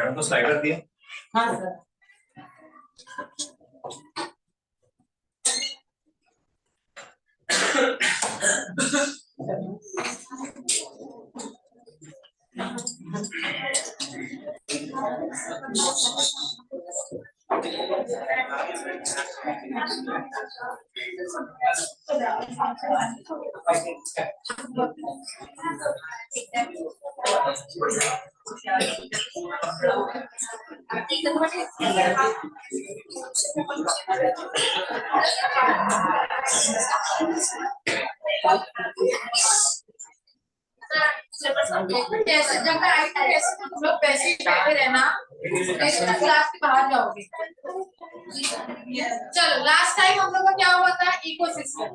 Madam को slider दिया। हाँ सर। जैसे जब मैं आई थी ऐसे तो तुम लोग पैसे ही बैठे रहना, क्लास के बाहर जाओगे। चलो लास्ट टाइम हम लोग का क्या हुआ था? इकोसिस्टम।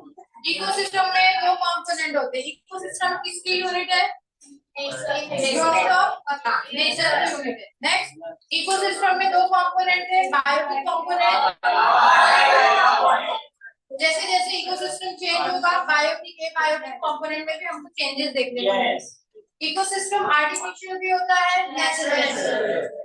इकोसिस्टम में दो कंपोनेंट होते हैं। इकोसिस्टम किसकी यूनिट है? यूनिट ऑफ नेचर की यूनिट है। नेक्स्ट, इकोसिस्टम में दो कंपोनेंट है, बायोटिक कंपोनेंट। जैसे जैसे इकोसिस्टम चेंज होगा, बायोटिक एबायोटिक कंपोनेंट में भी हमको चेंजेस देखने को मिलेंगे। इकोसिस्टम आर्टिफिशियल भी होता है, नेचुरल।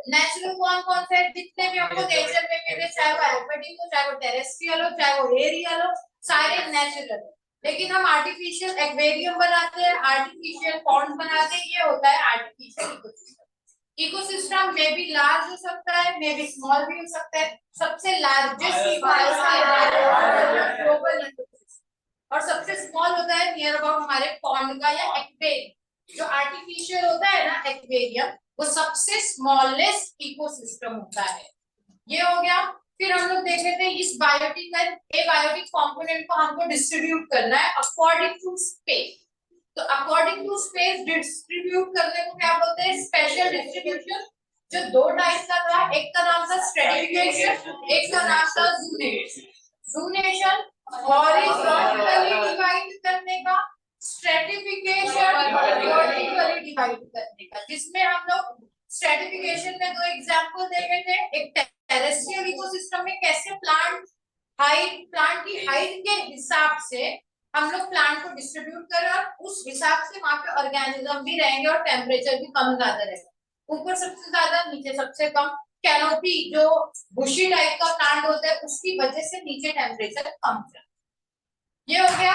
नेचुरल कौन कौन से जितने भी हमको नेचर में मिले, चाहे वो एक्वेटिक हो, चाहे वो टेरेस्ट्रियल हो, चाहे वो एरियल हो, सारे नेचुरल। लेकिन हम आर्टिफिशियल एक्वेरियम बनाते हैं, आर्टिफिशियल पॉन्ड बनाते हैं, ये होता है आर्टिफिशियल इकोसिस्टम। इकोसिस्टम में भी लार्ज हो सकता है, में भी स्मॉल भी हो सकता है। सबसे लार्जेस्ट ग्लोबल इकोसिस्टम और सबसे स्मॉल होता है नियर अबाउट हमारे पॉन्ड का या एक्वेरियम। जो आर्टिफिशियल होता है ना एक्वेरियम, वो सबसे स्मॉलेस्ट इकोसिस्टम होता है। ये हो गया। फिर हम लोग देख लेते हैं इस बायोटिक एंड एबायोटिक कंपोनेंट को हमको डिस्ट्रीब्यूट करना है अकॉर्डिंग टू स्पेस। तो अकॉर्डिंग टू स्पेस डिस्ट्रीब्यूट करने को क्या बोलते हैं? Special distribution. जो दो टाइप का था, एक का नाम था स्ट्रेटिफिकेशन, एक का नाम था ज़ूनेशन। ज़ूनेशन हॉरिजॉन्टली डिवाइड करने का, स्ट्रेटिफिकेशन वर्टिकली डिवाइड करने का। जिसमें हम लोग स्ट्रेटिफिकेशन में दो एग्जांपल देखे थे। एक टेरेस्ट्रियल इकोसिस्टम में कैसे प्लांट की हाइट के हिसाब से हम लोग प्लांट को डिस्ट्रीब्यूट करें और उस हिसाब से वहां पे ऑर्गेनिज्म भी रहेंगे और टेम्परेचर भी कम ज्यादा रहेगा। ऊपर सबसे ज्यादा, नीचे सबसे कम। कैनोपी जो बुशी टाइप का प्लांट होता है, उसकी वजह से नीचे टेम्परेचर कम है। ये हो गया।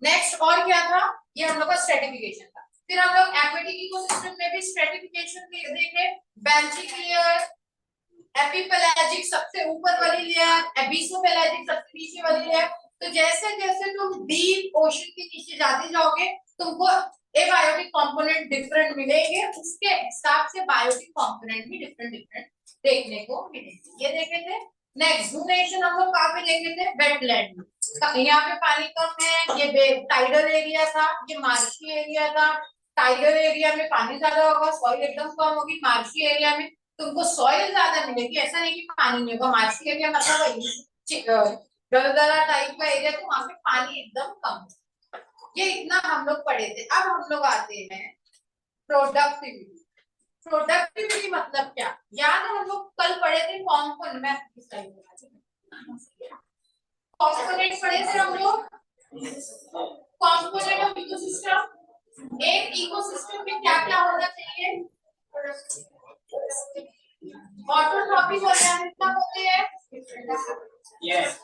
नेक्स्ट और क्या था? ये हम लोग का स्ट्रेटिफिकेशन था। फिर हम लोग एक्वेटिक इकोसिस्टम में भी स्ट्रेटिफिकेशन देखे। बेंचिक लेयर, एपिपेलाजिक सबसे ऊपर वाली लेयर, एबिसोपेलाजिक सबसे नीचे वाली लेयर। तो जैसे जैसे तुम डीप ओशन के नीचे जाते जाओगे, तुमको एबायोटिक कंपोनेंट डिफरेंट मिलेंगे, उसके हिसाब से बायोटिक कंपोनेंट भी डिफरेंट देखने को मिलेंगे। ये देखे थे। नेक्स्ट, ज़ूनेशन हम लोग कहाँ पे देखे थे? वेटलैंड में। यहाँ पे पानी कम है, ये टाइडल एरिया था, ये मार्शी एरिया था। टाइडल एरिया में पानी ज्यादा होगा, सॉइल एकदम कम होगी। मार्शी एरिया में तुमको सॉइल ज्यादा मिलेगी, ऐसा नहीं कि पानी नहीं होगा। मार्शी एरिया मतलब दलदला टाइप का एरिया, तो वहां पे पानी एकदम कम है। ये इतना हम लोग पढ़े थे। अब हम लोग आते हैं प्रोडक्टिविटी। प्रोडक्टिविटी मतलब क्या? याद है हम लोग कल पढ़े थे कॉम्पोनेंट में, कॉम्पोनेंट पढ़े थे हम लोग। Component of ecosystem. एक इकोसिस्टम में क्या क्या होना चाहिए? ऑटोट्रॉपिक ऑर्गेनिज्म होते हैं। यस।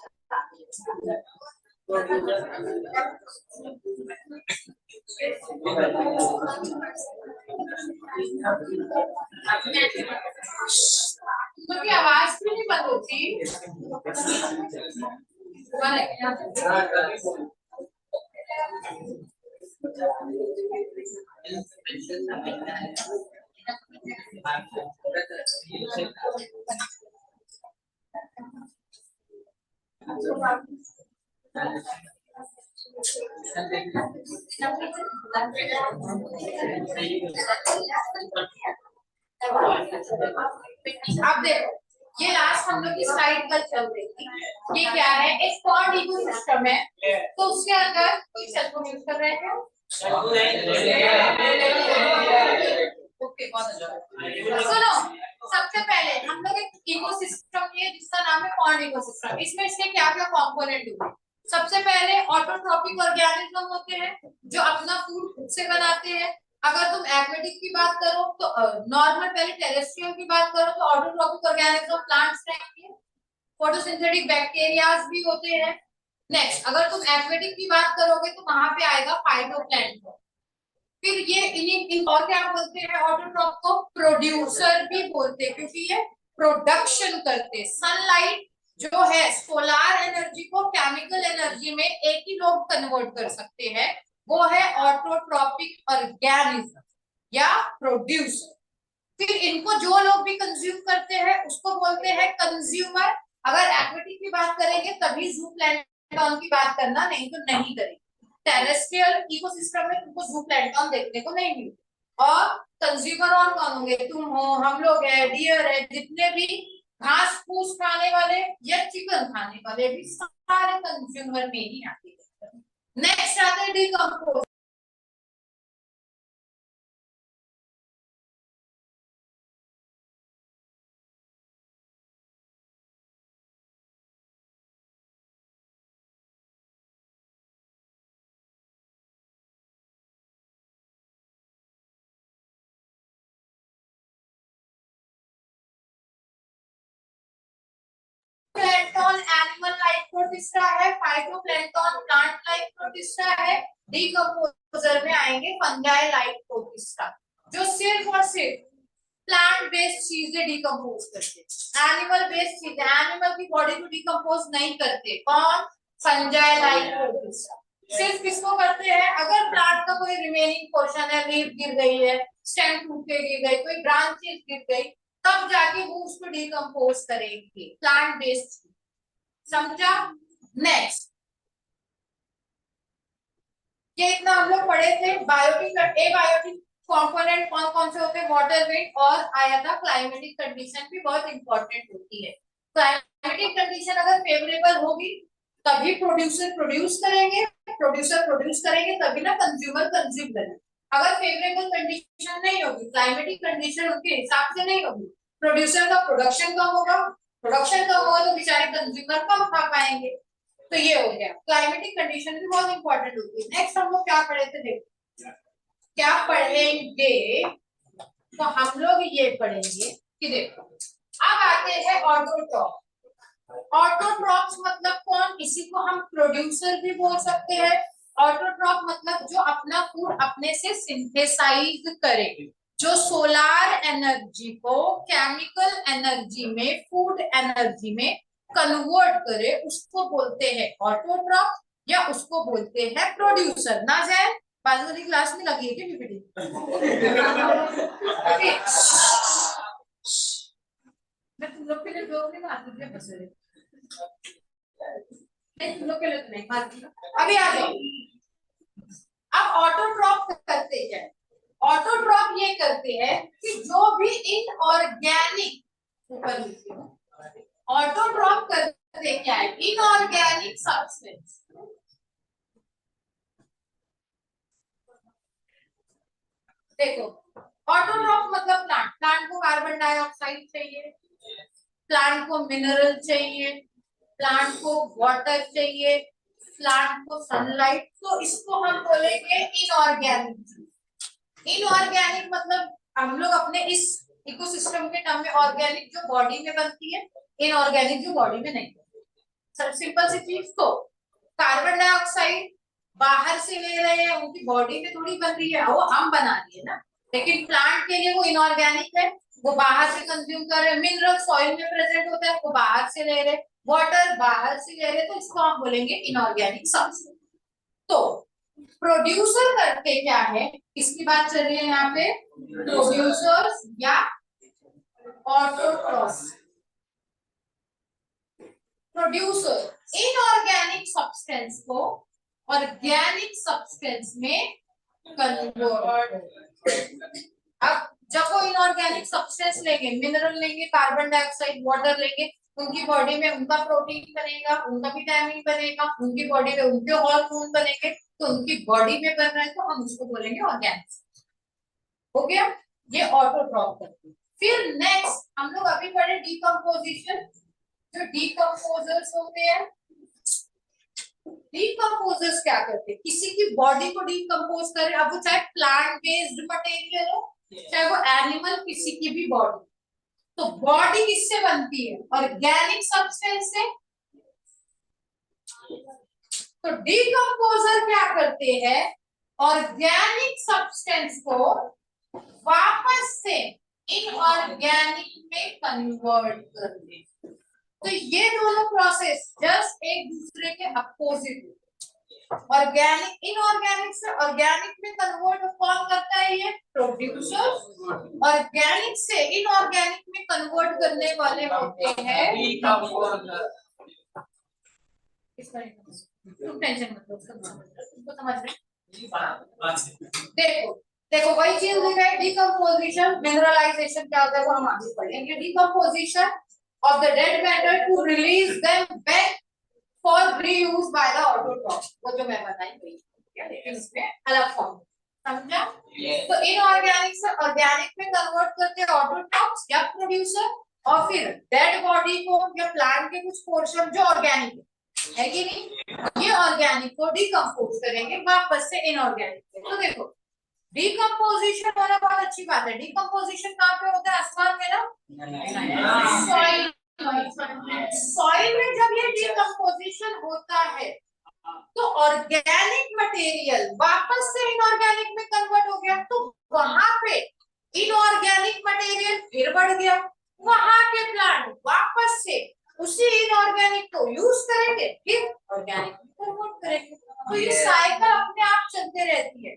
क्योंकि आवाज भी नहीं बंद होती। अब देखो, ये लास्ट हम लोग की स्लाइड कल चल रही थी। ये क्या है? एक पॉन्ड इकोसिस्टम है, तो उसके अंदर कोई सेल फोन यूज कर रहे हैं? ओके, बहुत अच्छा। सुनो, सबसे पहले हम लोग एक इकोसिस्टम लिए जिसका नाम है पॉन्ड इकोसिस्टम। इसमें इसके क्या क्या कंपोनेंट होंगे? सबसे पहले ऑटोट्रॉपिक ऑर्गेनिज्म होते हैं जो अपना फूड खुद से बनाते हैं। अगर तुम एक्वेटिक की बात करो तो नॉर्मल, पहले टेरेस्ट्रियल की बात करो तो ऑटोट्रॉपिक ऑर्गेनिज्म प्लांट्स रहेंगे, फोटोसिंथेटिक बैक्टीरियाज भी होते हैं। नेक्स्ट अगर तुम एक्वेटिक की बात करोगे तो वहां पे आएगा फाइटोप्लैंक्टन। फिर ये इन और क्या बोलते हैं ऑटोट्रॉप को? प्रोड्यूसर भी बोलते हैं, क्योंकि ये प्रोडक्शन करते। सनलाइट जो है सोलार एनर्जी को केमिकल एनर्जी में एक ही लोग कन्वर्ट कर सकते हैं, वो है ऑटोट्रॉपिक ऑर्गेनिज्म या प्रोड्यूसर। फिर इनको जो लोग भी कंज्यूम करते हैं उसको बोलते हैं कंज्यूमर। अगर एक्विटी की बात करेंगे तभी ज़ूप्लैंक्टन की बात करना, नहीं तो नहीं करेंगे। टेरेस्ट्रियल इकोसिस्टम में तुमको ज़ूप्लैंक्टन देखने को नहीं मिलता। और कंज्यूमर और कौन होंगे? तुम हो, हम लोग है, डियर है, जितने भी घास फूस खाने वाले या चिकन खाने वाले भी सारे कंज्यूमर में ही आते हैं। नेक्स्ट आते हैं decompose. Plankton animal life protista है, फाइटोप्लैंटन प्लांट लाइफ प्रोटिस्टा है, डिकम्पोजर में आएंगे फंगाई लाइफ प्रोटिस्टा, जो सिर्फ और सिर्फ प्लांट बेस्ड चीजें डिकम्पोज करते हैं। एनिमल बेस्ड चीजें, एनिमल की बॉडी को डिकम्पोज नहीं करते। कौन? Fungi life protista. सिर्फ किसको करते हैं? अगर प्लांट का कोई रिमेनिंग पोर्शन है, लीफ गिर गई है, स्टेम टूट के गिर गई, कोई ब्रांचेस गिर गई, तब जाके वो उसको डिकम्पोज करेंगे। प्लांट बेस्ड, समझा? नेक्स्ट ये इतना हम लोग पढ़े थे। बायोटिक, एबायोटिक कंपोनेंट कौन कौन से होते हैं? वाटर वेट, और आया था क्लाइमेटिक कंडीशन भी बहुत इंपॉर्टेंट होती है। क्लाइमेटिक कंडीशन अगर फेवरेबल होगी तभी प्रोड्यूसर प्रोड्यूस करेंगे, प्रोड्यूसर प्रोड्यूस करेंगे तभी ना कंज्यूमर कंज्यूम करेंगे। अगर फेवरेबल कंडीशन नहीं होगी, क्लाइमेटिक कंडीशन उनके हिसाब से नहीं होगी, प्रोड्यूसर का प्रोडक्शन कम होगा, प्रोडक्शन कम होगा तो बेचारे कंज्यूमर कम खा पाएंगे। तो ये हो गया। क्लाइमेटिक कंडीशन भी बहुत इंपॉर्टेंट होती है। नेक्स्ट हम लोग क्या पढ़े थे? देखो क्या पढ़ेंगे, तो हम लोग ये पढ़ेंगे कि देखो अब आते हैं ऑटोट्रॉप। ऑटोट्रॉप्स मतलब कौन? इसी को हम प्रोड्यूसर भी बोल सकते हैं। ऑटोट्रॉप मतलब जो अपना फूड अपने से सिंथेसाइज करे, जो सोलार एनर्जी को केमिकल एनर्जी में, फूड एनर्जी में कन्वर्ट करे, उसको बोलते हैं ऑटोट्रॉप या उसको बोलते हैं प्रोड्यूसर। ना जाए बाजू वाली क्लास में लगी है क्या पीपीटी? मैं तुम लोग के लिए जोक नहीं मारती थी बस, नहीं तुम लोग के लिए तो नहीं मारती। अभी आ जाओ। अब ऑटोट्रॉप करते हैं। ऑटोट्रॉप ये करते हैं कि जो भी इनऑर्गेनिक, ऊपर लिखिए, ऑटोट्रॉप करते क्या है? Inorganic substance. देखो ऑटोट्रॉप मतलब प्लांट, प्लांट को कार्बन डाइऑक्साइड चाहिए, प्लांट को मिनरल चाहिए, प्लांट को वाटर चाहिए, प्लांट को सनलाइट, तो इसको हम बोलेंगे इनऑर्गेनिक। इनऑर्गेनिक मतलब हम लोग अपने इस इकोसिस्टम के टर्म में ऑर्गेनिक जो बॉडी में बनती है, इनऑर्गेनिक जो बॉडी में नहीं बनती। सिंपल सी चीज, तो कार्बन डाइऑक्साइड बाहर से ले रहे हैं, उनकी बॉडी में थोड़ी बन रही है, वो हम बना रही है ना। लेकिन प्लांट के लिए वो इनऑर्गेनिक है, वो बाहर से कंज्यूम कर रहे हैं। मिनरल सॉइल में प्रेजेंट होता है, वो बाहर से ले रहे, वाटर बाहर से ले रहे, तो इसको हम बोलेंगे इनऑर्गेनिक सब्सटेंस। तो प्रोड्यूसर करते क्या है, इसकी बात चल रही है यहाँ पे। प्रोड्यूसर्स या ऑटोट्रॉप। प्रोड्यूसर इनऑर्गेनिक सब्सटेंस को ऑर्गेनिक सब्सटेंस में कन्वर्ट। अब जब वो इनऑर्गेनिक सब्सटेंस लेंगे, मिनरल लेंगे, कार्बन डाइऑक्साइड, वाटर लेंगे, उनकी बॉडी में उनका प्रोटीन बनेगा, उनका विटामिन बनेगा, उनकी बॉडी में उनके हार्मोन बनेंगे, तो उनकी बॉडी में बन रहा है तो हम उसको बोलेंगे ऑर्गेनिक। हो गया, ये ऑटोट्रॉप करते हैं। फिर नेक्स्ट हम लोग अभी पढ़े डिकम्पोजिशन। जो डिकम्पोजर्स होते हैं, डिकम्पोजर्स क्या करते हैं, किसी की बॉडी को डिकम्पोज करे, अब वो चाहे प्लांट बेस्ड मटेरियल हो चाहे वो एनिमल किसी की भी बॉडी। तो बॉडी किससे बनती है, ऑर्गेनिक सब्सटेंस से। तो डिकम्पोजर क्या करते हैं, ऑर्गेनिक सब्सटेंस को वापस से इनऑर्गेनिक में कन्वर्ट करते हैं। तो ये दोनों प्रोसेस जस्ट एक दूसरे के अपोजिट। ऑर्गेनिक इनऑर्गेनिक से ऑर्गेनिक में कन्वर्ट कौन करता है, ये प्रोड्यूसर। ऑर्गेनिक से इनऑर्गेनिक में कन्वर्ट करने वाले होते हैं डिकम्पोजर। तुम टेंशन मत लो, तुमको समझ रहे। देखो देखो वही चीज लिखा है, डिकम्पोजिशन मिनरलाइजेशन क्या होता है वो हम आगे पढ़ेंगे। Decomposition of the dead matter to release them back for reuse by the autotroph, वो जो मैं बताई गई क्या, लेकिन इसमें अलग फॉर्म, समझा। तो इनऑर्गेनिक से ऑर्गेनिक में कन्वर्ट करते हैं ऑटोट्रॉफ्स या प्रोड्यूसर, और फिर डेड बॉडी को या प्लांट के कुछ पोर्शन जो ऑर्गेनिक है कि नहीं, ये ऑर्गेनिक को डिकम्पोज करेंगे वापस से इनऑर्गेनिक। तो देखो डिकम्पोजिशन होना बहुत अच्छी बात है। डिकम्पोजिशन कहाँ पे होता है, आसमान में ना, सॉइल। सॉइल में जब ये डिकम्पोजिशन होता है तो ऑर्गेनिक मटेरियल वापस से इनऑर्गेनिक में कन्वर्ट हो गया, तो वहां पे इनऑर्गेनिक मटेरियल फिर बढ़ गया, वहां के प्लांट वापस से उसी इनऑर्गेनिक को यूज करेंगे फिर ऑर्गेनिक में कन्वर्ट करेंगे। तो ये साइकिल अपने आप चलते रहती है,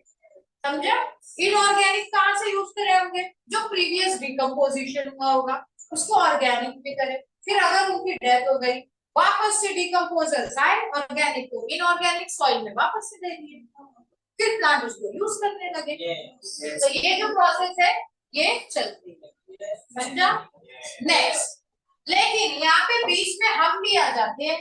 समझा। इनऑर्गेनिक कहाँ से यूज करे होंगे, जो प्रीवियस डिकम्पोजिशन हुआ होगा उसको ऑर्गेनिक में करें, फिर अगर उनकी डेथ हो गई वापस से डिकम्पोजर्स आए ऑर्गेनिक को इनऑर्गेनिक सॉइल में वापस से दे दिए, फिर प्लांट उसको यूज करने लगे। तो ये जो प्रोसेस है ये चलती है, समझा। नेक्स्ट, लेकिन यहाँ पे बीच में हम भी आ जाते हैं।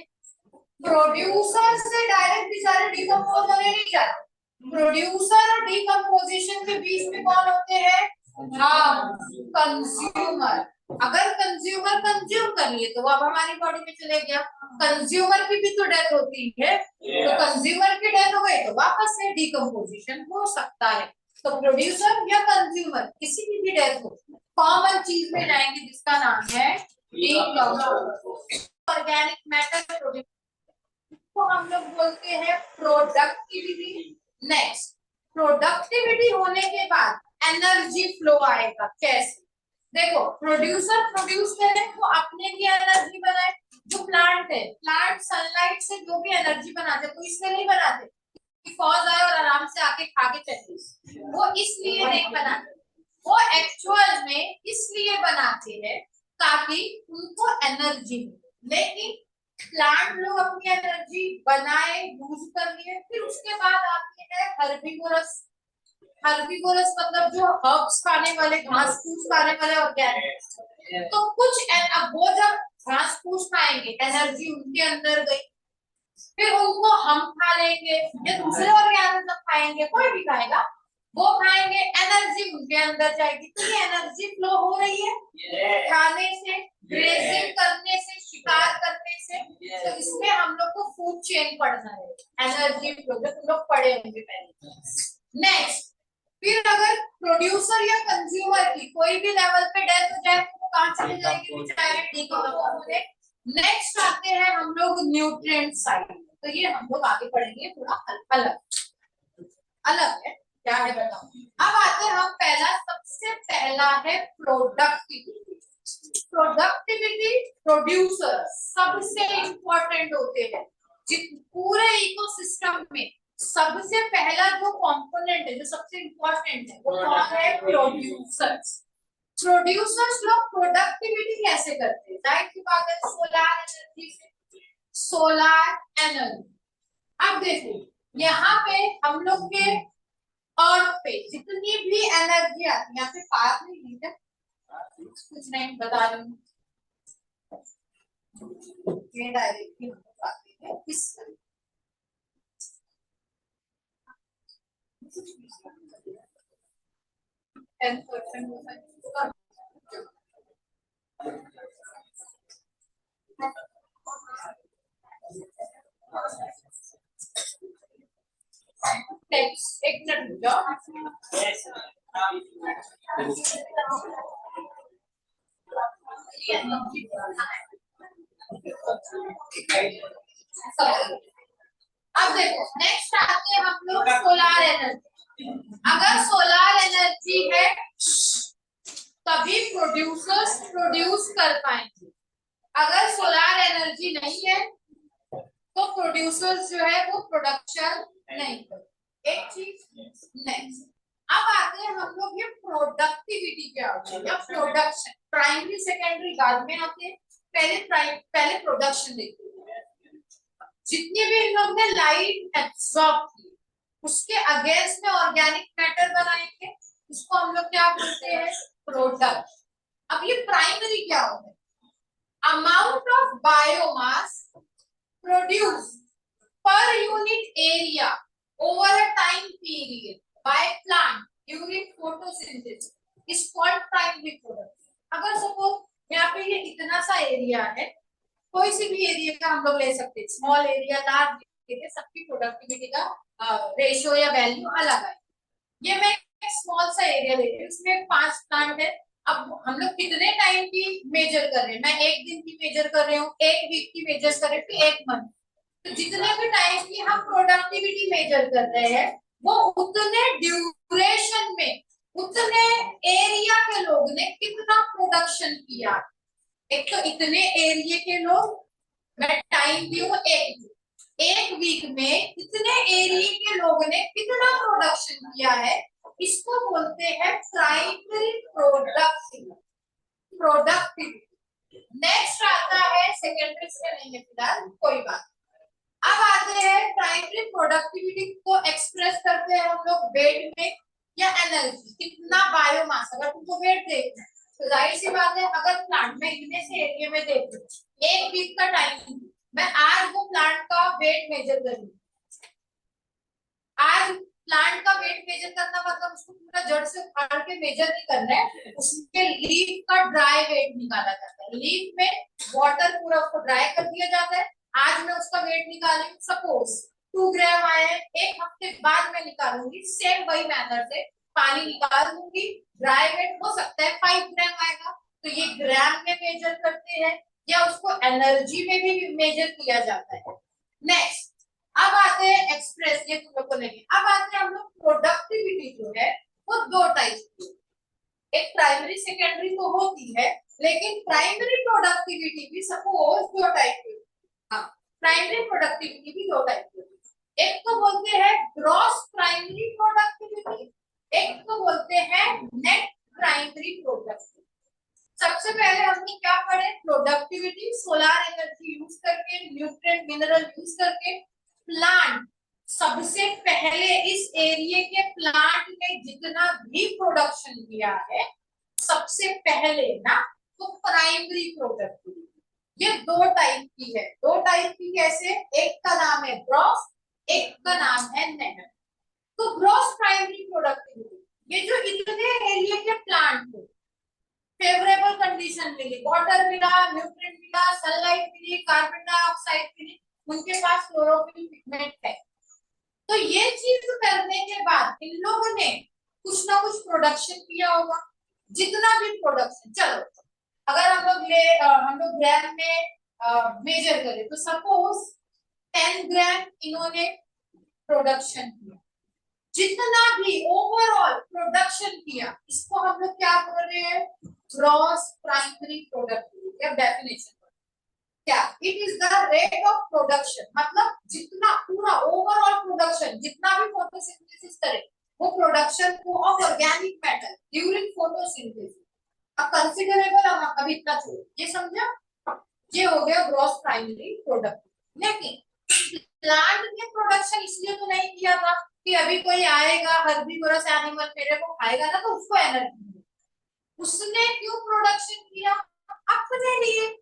प्रोड्यूसर से डायरेक्ट बेचारे डिकम्पोज होने नहीं जाते, प्रोड्यूसर और डिकम्पोजिशन के बीच में कौन होते हैं, हाँ कंज्यूमर। अगर कंज्यूमर कंज्यूम कर लिए तो वो अब हमारी बॉडी में चले गया, कंज्यूमर की भी तो डेथ होती है, तो कंज्यूमर की डेथ हो गई तो वापस से डिकम्पोजिशन हो सकता है। तो प्रोड्यूसर या कंज्यूमर किसी की भी डेथ हो, कॉमन चीज में जाएंगे जिसका नाम है ऑर्गेनिक मैटर को हम लोग बोलते हैं प्रोडक्टिविटी। नेक्स्ट, प्रोडक्टिविटी होने के बाद एनर्जी फ्लो आएगा, कैसे, देखो प्रोड्यूसर प्रोड्यूस करे तो अपने लिए एनर्जी बनाए, जो प्लांट है प्लांट सनलाइट से जो भी एनर्जी बनाते तो इसलिए नहीं बनाते कि फौज आए और आराम से आके खा के चले, वो इसलिए नहीं बनाते, वो एक्चुअल में इसलिए बनाते हैं ताकि उनको एनर्जी मिले। लेकिन प्लांट लोग अपनी एनर्जी बनाए यूज कर लिए, फिर उसके बाद आती है हर्बीवोरस। हर्बीवोरस मतलब जो हर्ब्स खाने वाले, घास फूस खाने वाले ऑर्गेनिक। तो कुछ अब वो जब घास फूस खाएंगे एनर्जी उनके अंदर गई, फिर उनको हम खा लेंगे या दूसरे ऑर्गेनिज्म खाएंगे, कोई भी खाएगा वो खाएंगे, एनर्जी उनके अंदर जाएगी। तो ये एनर्जी फ्लो हो रही है खाने से, ग्रेजिंग करने से, शिकार करने से। तो इसमें हम लोग को फूड चेन पढ़ना है, एनर्जी फ्लो जो तुम लोग पढ़े होंगे पहले। नेक्स्ट, फिर अगर प्रोड्यूसर या कंज्यूमर की कोई भी लेवल पे डेथ हो जाए तो कहाँ चले जाएंगे, बेचारे डिकम्पोज होने। नेक्स्ट आते हैं हम लोग न्यूट्रिएंट साइड, तो ये हम लोग आगे पढ़ेंगे, थोड़ा अलग अलग है, क्या है बताओ। अब आते हैं हम पहला, सबसे पहला है प्रोडक्टिविटी। प्रोडक्टिविटी प्रोड्यूसर सबसे इंपॉर्टेंट होते हैं, पूरे इकोसिस्टम में सबसे पहला जो कंपोनेंट है, जो सबसे इंपॉर्टेंट है वो कौन है, प्रोड्यूसर्स। प्रोड्यूसर्स लोग प्रोडक्टिविटी कैसे करते हैं, जाहिर सी बात है सोलार एनर्जी से, सोलार एनर्जी। अब देखो यहाँ पे हम लोग के अर्थ पे जितनी भी एनर्जी आती है, यहाँ पे पास नहीं दी है, कुछ नहीं बता रही हूँ, ये डायरेक्टली आती है इस एक मिनट रुक जाओ। अब देखो नेक्स्ट आते हैं हम लोग सोलार एनर्जी। अगर सोलार एनर्जी है तभी प्रोड्यूसर्स प्रोड्यूस कर पाएंगे। अगर सोलार एनर्जी नहीं है तो प्रोड्यूसर्स जो है वो प्रोडक्शन नहीं कर। एक चीज नेक्स्ट। अब आते हैं हम लोग ये प्रोडक्टिविटी क्या होती है या प्रोडक्शन। प्राइमरी सेकेंडरी बाद में आते हैं, पहले प्रोडक्शन देखते हैं। जितनी भी इन लोग ने लाइट एब्सॉर्ब की उसके अगेंस्ट में ऑर्गेनिक मैटर बनाएंगे, उसको हम लोग क्या बोलते हैं, प्रोडक्ट। अब ये प्राइमरी क्या होता है, amount of biomass produce per unit area over a time period by plant during photosynthesis is called primary production. अगर सपोज यहाँ पे ये इतना सा एरिया है, कोई सी भी एरिया का हम लोग ले सकते हैं, स्मॉल एरिया लार्ज एरिया, सबकी प्रोडक्टिविटी का रेशियो या वैल्यू अलग है। ये मैं एक स्मॉल सा एरिया ले रही हूँ, इसमें 5 प्लांट है। अब हम लोग कितने टाइम की मेजर कर रहे हैं, मैं 1 दिन की मेजर कर रही हूँ, 1 वीक की मेजर कर रही हूँ, 1 मंथ। तो जितने भी टाइम की हम प्रोडक्टिविटी मेजर कर रहे हैं वो उतने ड्यूरेशन में उतने एरिया के लोग ने कितना प्रोडक्शन किया। एक तो इतने एरिया के लोग, मैं टाइम दी हूँ 1 वीक में इतने एरिया के लोग ने कितना प्रोडक्शन किया है, इसको बोलते हैं प्राइमरी प्रोडक्टिविटी। नेक्स्ट आता है सेकेंडरी से नहीं है फिलहाल, कोई बात। अब आते हैं प्राइमरी प्रोडक्टिविटी को एक्सप्रेस करते हैं हम लोग वेट में या एनर्जी, कितना बायोमास। अगर तुमको वेट देखना है तो जाहिर सी बात है, अगर प्लांट में इतने से एरिया में देख लो, 1 वीक का टाइम, मैं आज वो प्लांट का वेट मेजर करूंगी। आज प्लांट का वेट मेजर करना मतलब उसको पूरा जड़ से उखाड़ के मेजर नहीं करना है, उसके लीफ का ड्राई वेट निकाला जाता है। लीफ में वाटर पूरा उसको ड्राई कर दिया जाता है। आज मैं उसका वेट निकाली, सपोज 2 ग्राम आया है, 1 हफ्ते बाद मैं निकालूंगी, सेम वही मेथड से पानी निकाल दूंगी, ड्राई वेट हो सकता है 5 ग्राम आएगा। तो ये ग्राम में मेजर करते हैं या उसको एनर्जी में भी मेजर किया जाता है। नेक्स्ट अब आते हैं एक्सप्रेस, ये तुम लोग को नहीं। अब आते हैं हम लोग प्रोडक्टिविटी जो है वो 2 टाइप की, एक प्राइमरी सेकेंडरी तो होती है, लेकिन प्राइमरी प्रोडक्टिविटी भी सपोज 2 टाइप की। हाँ, प्राइमरी प्रोडक्टिविटी भी 2 टाइप की होती है। एक तो बोलते हैं ग्रॉस प्राइमरी प्रोडक्टिविटी, एक तो बोलते हैं नेट प्राइमरी प्रोडक्टिविटी। सबसे पहले हमने क्या पढ़े, प्रोडक्टिविटी सोलर एनर्जी यूज करके, न्यूट्रिएंट मिनरल यूज करके प्लांट सबसे पहले इस एरिया के प्लांट ने जितना भी प्रोडक्शन किया है सबसे पहले ना, तो प्राइमरी प्रोडक्टिविटी। ये 2 टाइप की है। 2 टाइप की कैसे, एक का नाम है ग्रॉस, एक का नाम है नेट। तो ग्रॉस प्राइमरी प्रोडक्टिविटी, ये जो इतने एरिया के प्लांट को फेवरेबल कंडीशन मिली, वाटर मिला, न्यूट्रिएंट मिला, सनलाइट मिली, कार्बन डाइऑक्साइड मिली, उनके पास क्लोरोफिल पिगमेंट है। तो ये चीज करने के बाद इन लोगों ने कुछ ना कुछ प्रोडक्शन किया होगा। जितना भी प्रोडक्शन, चलो अगर हम लोग ग्राम में मेजर करें तो सपोज 10 ग्राम इन्होंने प्रोडक्शन किया। जितना भी ओवरऑल प्रोडक्शन किया इसको हम लोग क्या बोल रहे हैं, ग्रॉस प्राइमरी प्रोडक्टिविटी। अब डेफिनेशन क्या, it is the rate of production, मतलब जितना पूरा ओवरऑल प्रोडक्शन, जितना भी फोटोसिंथेसिस करे वो प्रोडक्शन को of organic matter during photosynthesis. अब कंसीडरेबल अभी इतना छोड़, ये समझा, ये हो गया ग्रॉस प्राइमरी प्रोडक्ट। लेकिन प्लांट ने प्रोडक्शन इसलिए तो नहीं किया था कि अभी कोई आएगा हर्बीवोरस एनिमल मेरे को खाएगा ना तो उसको एनर्जी, उसने क्यों प्रोडक्शन किया, अपने लिए,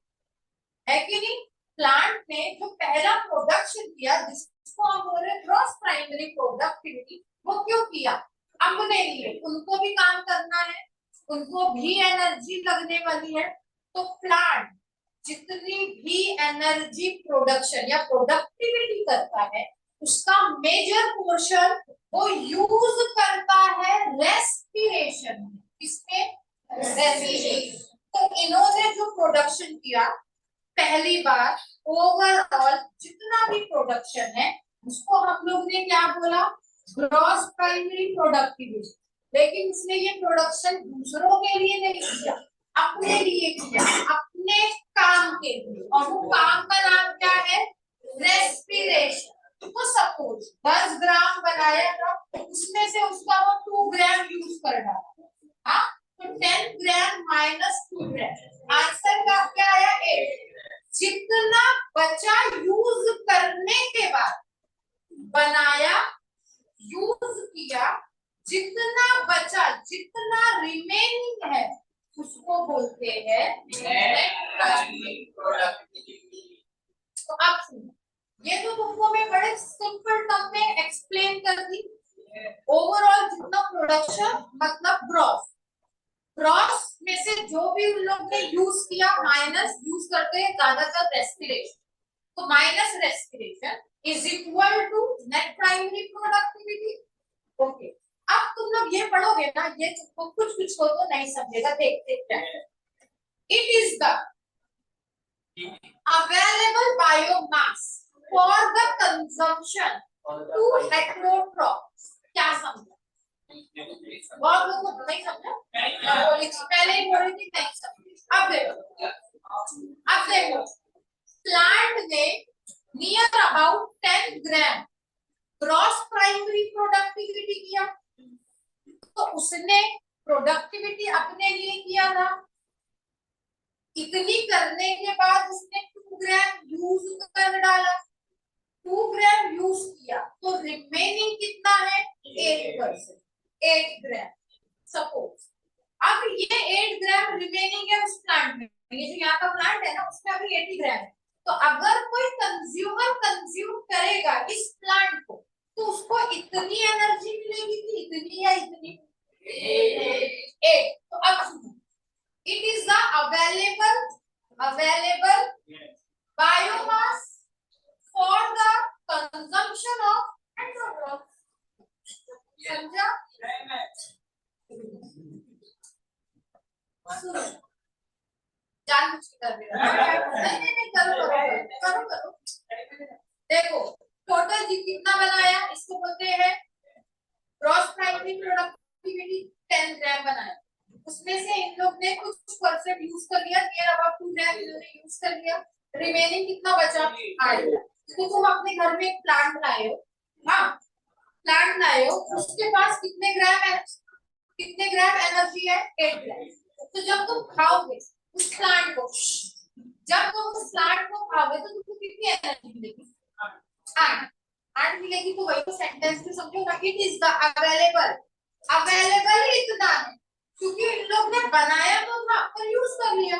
है कि नहीं। प्लांट ने जो पहला प्रोडक्शन किया जिसको हम बोल रहे हैं ग्रॉस प्राइमरी प्रोडक्टिविटी, वो क्यों किया, अपने लिए, उनको भी काम करना है, उनको भी एनर्जी लगने वाली है। तो प्लांट जितनी भी एनर्जी प्रोडक्शन या प्रोडक्टिविटी करता है उसका मेजर पोर्शन वो यूज करता है रेस्पिरेशन। किसमें? रेस्पिरेशन। तो इन्होंने जो प्रोडक्शन किया पहली बार, ओवरऑल जितना भी प्रोडक्शन है उसको हम लोग ने क्या बोला? Gross primary productivity. लेकिन उसने ये प्रोडक्शन दूसरों के लिए नहीं किया, अपने लिए किया, अपने काम के लिए। और वो काम का नाम क्या है? रेस्पिरेशन। तो सपोज 10 ग्राम बनाया था, उसमें से उसका वो 2 ग्राम यूज कर डाला, हाँ, तो 10 ग्राम माइनस 2 ग्राम, आंसर का क्या आया? 8। जितना बचा यूज करने के बाद, बनाया, यूज किया, जितना बचा, जितना रिमेनिंग है, उसको बोलते हैं नेट प्राइमरी प्रोडक्टिविटी। तो आप सुनो, ये तो तुमको मैं बड़े सिंपल टर्म में एक्सप्लेन कर दी। ओवरऑल जितना प्रोडक्शन मतलब ग्रॉस, ग्रॉस में से जो भी उन लोग ने यूज किया, माइनस यूज करते हैं ज्यादातर रेस्पिरेशन, तो minus respiration is equal to net primary productivity. Okay, अब तुम लोग ये पढ़ोगे ना, ये तुमको कुछ कुछ को तो नहीं समझेगा, देखते जाए। It is the available biomass for the consumption to heterotrophs. क्या समझा? बहुत लोगों को नहीं समझा, पहले ही बोली थी नहीं समझी। अब देखो, अब देखो, प्लांट ने near about 10 gram gross primary productivity किया, तो उसने प्रोडक्टिविटी अपने लिए किया था। इतनी करने के बाद उसने 2 ग्राम यूज कर डाला, 2 ग्राम यूज किया, तो रिमेनिंग कितना है? 8%, 8 ग्राम। सपोज अब ये 8 ग्राम रिमेनिंग है उस प्लांट में, ये जो यहाँ का प्लांट है ना, उसमें अभी 80 ग्राम है। तो अगर कोई कंज्यूमर कंज्यूम करेगा इस प्लांट को, तो उसको इतनी एनर्जी मिलेगी कि इतनी या इतनी? 8। तो अब सुनो, it is the available biomass for the consumption of heterotrophs. समझा? सुनो, जान कुछ कर रहे हो? नहीं, करो करो करो करो। देखो, टोटल जी कितना बनाया, इसको बोलते हैं ग्रॉस प्राइमरी प्रोडक्टिविटी। 10 ग्राम बनाया, उसमें से इन लोग ने कुछ परसेंट यूज कर लिया, नियर अबाउट 2 ग्राम इन्होंने यूज कर लिया, रिमेनिंग कितना बचा? 8। तो तुम अपने घर में एक प्लांट लाए हो, हाँ, प्लांट लाए हो, उसके पास कितने ग्राम है? कितने ग्राम एनर्जी है? 8 ग्राम। तो जब तुम खाओगे उस प्लांट को, जब तुम उस प्लांट को खाओगे तो तुमको कितनी एनर्जी मिलेगी? 8। 8 मिलेगी। तो वही तो सेंटेंस में समझो ना, it is the available. Available ही इतना है क्योंकि इन लोग ने बनाया तो था पर यूज कर लिया।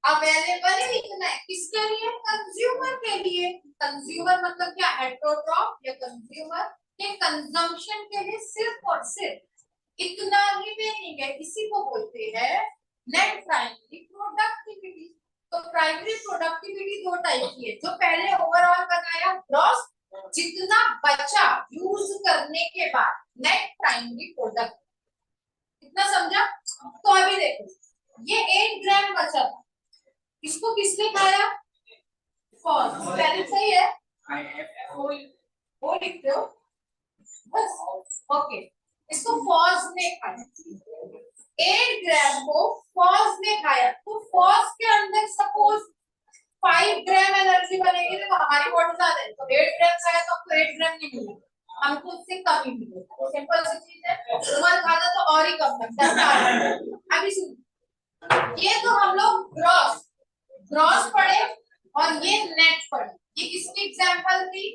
अवेलेबल ही इतना है, किसके लिए? कंज्यूमर के लिए। कंज्यूमर मतलब क्या? हेटेरोट्रॉफ या कंज्यूमर के कंजम्पशन के लिए सिर्फ और सिर्फ इतना ही रिमेनिंग है, इसी को बोलते हैं नेट प्राइमरी प्रोडक्टिविटी। तो प्राइमरी प्रोडक्टिविटी 2 टाइप की है, जो पहले ओवरऑल बनाया ग्रॉस, जितना बचा यूज करने के बाद नेट प्राइमरी प्रोडक्ट। इतना समझा? तो अभी देखो, ये 8 ग्राम बचा था, इसको किसने खाया? फॉल्स। पहले सही है, वो लिखते हो बस। ओके, इसको फॉल्स ने खाया, 8 ग्राम को फॉल्स ने खाया। तो फॉल्स के अंदर सपोज 5 ग्राम एनर्जी बनेगी, तो हमारी बॉडी ज्यादा है, तो 8 ग्राम खाया तो हमको 8 ग्राम नहीं मिलेगा, हमको उससे कम ही मिलेगा। सिंपल सी चीज है, तुम्हारा खाना तो और ही कम लगता है। अभी सुन, ये तो हम लोग ग्रॉस ग्रॉस पढ़े और ये नेट पढ़े। ये किसकी एग्जांपल थी?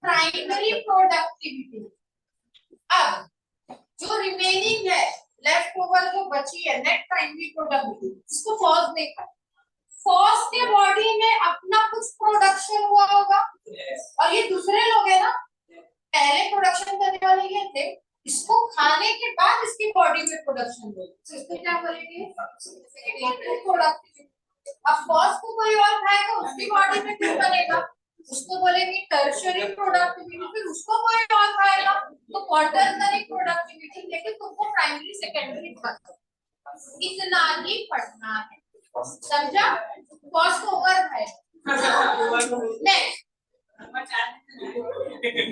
Primary productivity. अब जो रिमेनिंग है, लेफ्ट ओवर जो बची है, नेट प्राइमरी प्रोडक्टिविटी, इसको फॉल्स देखा, फॉल्स के बॉडी में अपना कुछ प्रोडक्शन हुआ होगा, और ये दूसरे लोग है ना, पहले प्रोडक्शन करने वाले ये थे, इसको खाने के बाद इसकी बॉडी में प्रोडक्शन हुआ, तो इसको क्या बोलेंगे? Secondary productivity. अब फॉल्स को कोई और खाएगा, उसकी बॉडी में कुछ बनेगा, उसको बोलेंगे टर्शियरी प्रोडक्टिविटी। फिर उसको कोई और खाएगा तो क्वार्टरनरी प्रोडक्टिविटी, लेकिन तुमको प्राइमरी सेकेंडरी इतना ही पढ़ना है, समझा? कॉस्ट ओवर है। नेक्स्ट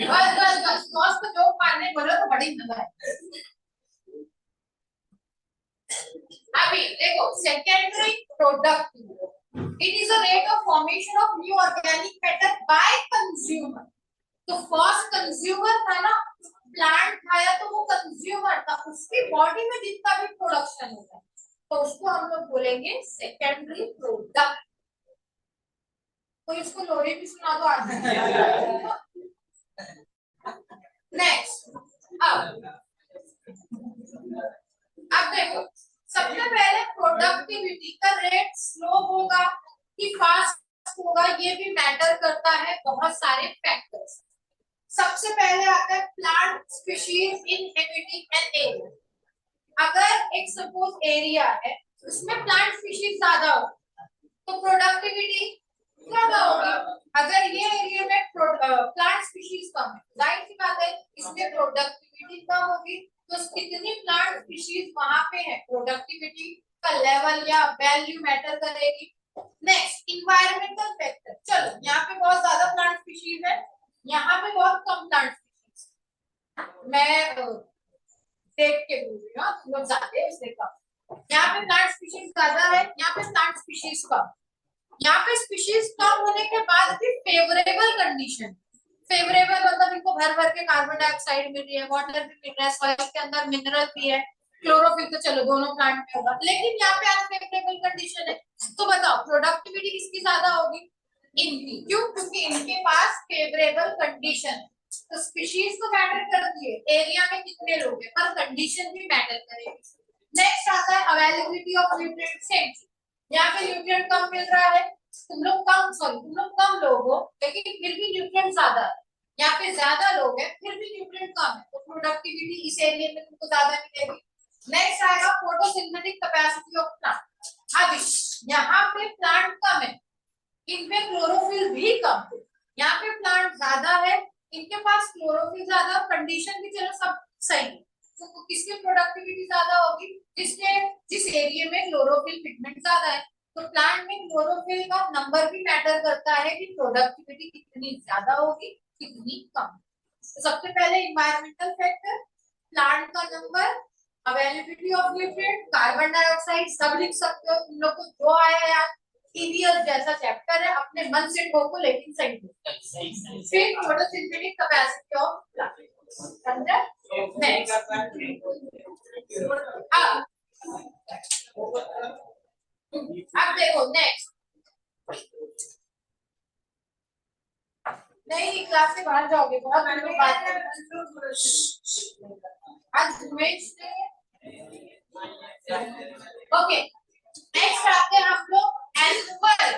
बस कॉस्ट को जो मारने बोलो तो बड़ी मजा है। अभी देखो secondary product, it is a rate of formation of new organic matter by consumer. तो फर्स्ट कंज्यूमर था ना, प्लांट खाया तो वो कंज्यूमर था, उसकी बॉडी में जितना भी प्रोडक्शन होता है तो उसको हम लोग बोलेंगे सेकेंडरी प्रोडक्ट। तो इसको लोरी भी सुना दो आज। नेक्स्ट अब देखो, सबसे पहले प्रोडक्टिविटी का रेट स्लो होगा कि फास्ट होगा, ये भी मैटर करता है बहुत सारे फैक्टर्स। सबसे पहले आता है plant species inhabiting an area. अगर एक सपोज एरिया है उसमें प्लांट स्पीशीज ज्यादा हो तो प्रोडक्टिविटी ज्यादा होगी। अगर ये एरिया में प्लांट स्पीशीज कम है, जाहिर सी बात है इसमें प्रोडक्टिविटी कम होगी। तो कितनी प्लांट स्पीशीज वहां पे है, प्रोडक्टिविटी का लेवल या वैल्यू मैटर करेगी। Next environmental factor. चलो यहाँ पे बहुत ज्यादा प्लांट स्पीशीज है, यहाँ पे बहुत कम प्लांट स्पीशीज। मैं देख के बोल रही हूँ, तुम लोग जाते हैं इससे कम। यहाँ पे प्लांट स्पीशीज ज्यादा है, यहाँ पे प्लांट स्पीशीज कम। यहाँ पे स्पीशीज कम होने के बाद भी फेवरेबल कंडीशन, फेवरेबल मतलब इनको भर भर के कार्बन डाइऑक्साइड मिल रही है, वाटर भी मिल रहा है, सॉइल के अंदर मिनरल भी है, क्लोरोफिल तो चलो दोनों प्लांट में होगा, लेकिन यहाँ पे अनफेवरेबल कंडीशन है। तो बताओ प्रोडक्टिविटी किसकी ज्यादा होगी? इनकी। क्यों? क्योंकि इनके पास फेवरेबल कंडीशन है। तो स्पीशीज तो मैटर करती है, एरिया में कितने लोग हैं, पर कंडीशन भी मैटर करेगी। नेक्स्ट आता है अवेलेबिलिटी ऑफ न्यूट्रिएंट। सेम, यहाँ पे न्यूट्रिएंट कम मिल रहा है, तुम लोग कम लोग हो लेकिन फिर भी न्यूट्रिएंट ज्यादा है। यहाँ पे ज्यादा लोग हैं फिर भी न्यूट्रिएंट कम है, तो प्रोडक्टिविटी इस एरिया में तुमको ज्यादा मिलेगी। नेक्स्ट आएगा फोटोसिंथेटिक कैपेसिटी ऑफ प्लांट। अभी यहाँ पे प्लांट कम है, इनमें क्लोरोफिल भी कम है। यहाँ पे प्लांट ज्यादा है, इनके पास क्लोरोफिल ज्यादा, कंडीशन भी चलो सब सही है। तो किसकी प्रोडक्टिविटी ज्यादा होगी? जिस एरिया में क्लोरोफिल पिगमेंट ज्यादा है। तो प्लांट में क्लोरोफिल का नंबर भी मैटर करता है कि प्रोडक्टिविटी कितनी ज्यादा होगी कितनी कम। तो सबसे पहले इन्वायरमेंटल फैक्टर, प्लांट का number, availability of nutrient, carbon dioxide, सब लिख सकते हो तुम लोग को जो आया यार। ईवीएस जैसा चैप्टर है, अपने मन से ठोको लेकिन सही ठोको। फिर फोटोसिंथेटिक कैपेसिटी ऑफ प्लांट, समझा? अब देखो नेक्स्ट, नहीं क्लास से बाहर जाओगे, बहुत लोग बात कर आज ओके। नेक्स्ट आते हैं हम लोग annual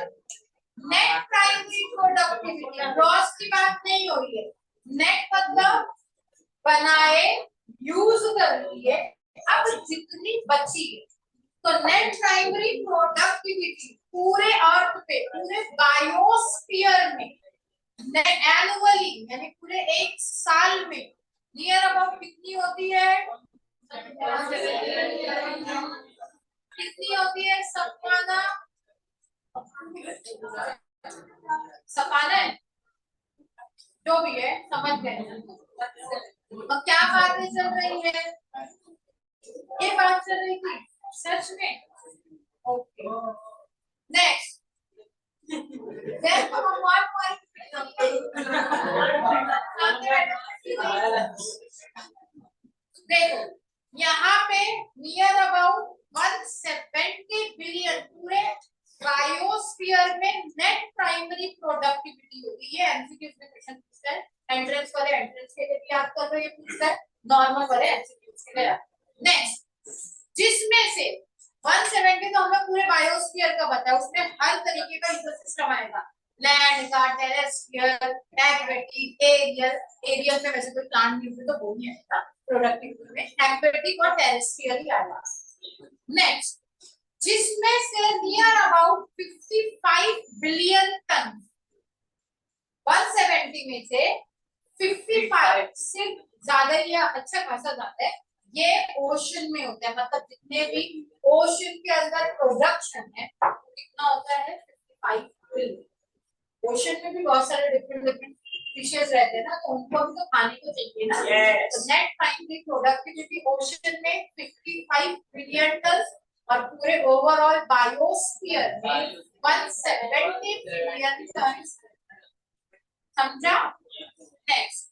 net primary productivity. Gross की बात नहीं हो रही है, नेट मतलब बनाए यूज कर लिए, अब जितनी बची है। तो नेट प्राइमरी प्रोडक्टिविटी पूरे अर्थ पे, पूरे बायोस्फीयर में एनुअली यानी पूरे एक साल में नियर अबाउट कितनी होती है? कितनी होती है? सपाना सपाना है जो भी है, समझ गए। अब क्या बातें चल रही है? ये बात चल रही थी सच में। ओके नेक्स्ट, देखो यहाँ पे नियर अबाउट 170 बिलियन पूरे बायोस्फीयर में नेट प्राइमरी प्रोडक्टिविटी होती है। एमसीक्यू में क्वेश्चन पूछता है, एंट्रेंस वाले एंट्रेंस के लिए भी याद कर रहे हैं, पूछता है नॉर्मल वाले एमसीक्यू के लिए। नेक्स्ट, जिसमें से 170 तो हमें पूरे बायोस्फीयर का बताया, उसमें हर तरीके का इकोसिस्टम आएगा, लैंड का, टेरेस्ट्रियल, एक्वेटिक, एरियल। एरियल में वैसे कोई प्लांट नहीं होते तो वो नहीं आएगा प्रोडक्टिविटी में, एक्वेटिक और टेरेस्ट्रियल ही आएगा। नेक्स्ट, जिसमें से नियर अबाउट 55 बिलियन टन, 170 में से 55 सिर्फ ज्यादा या अच्छा खासा ज्यादा है, ये ओशन में होता है, मतलब जितने भी ओशन के अंदर प्रोडक्शन है कितना होता है 55 बिलियन। ओशन में भी बहुत सारे डिफरेंट डिफरेंट फिशेस रहते हैं ना, तो उनको भी तो खाने को चाहिए ना। नेट प्राइमरी प्रोडक्टिविटी ओशन में 55 बिलियन टन और पूरे ओवरऑल बायोस्फीयर में 170 बिलियन टन। समझा? नेक्स्ट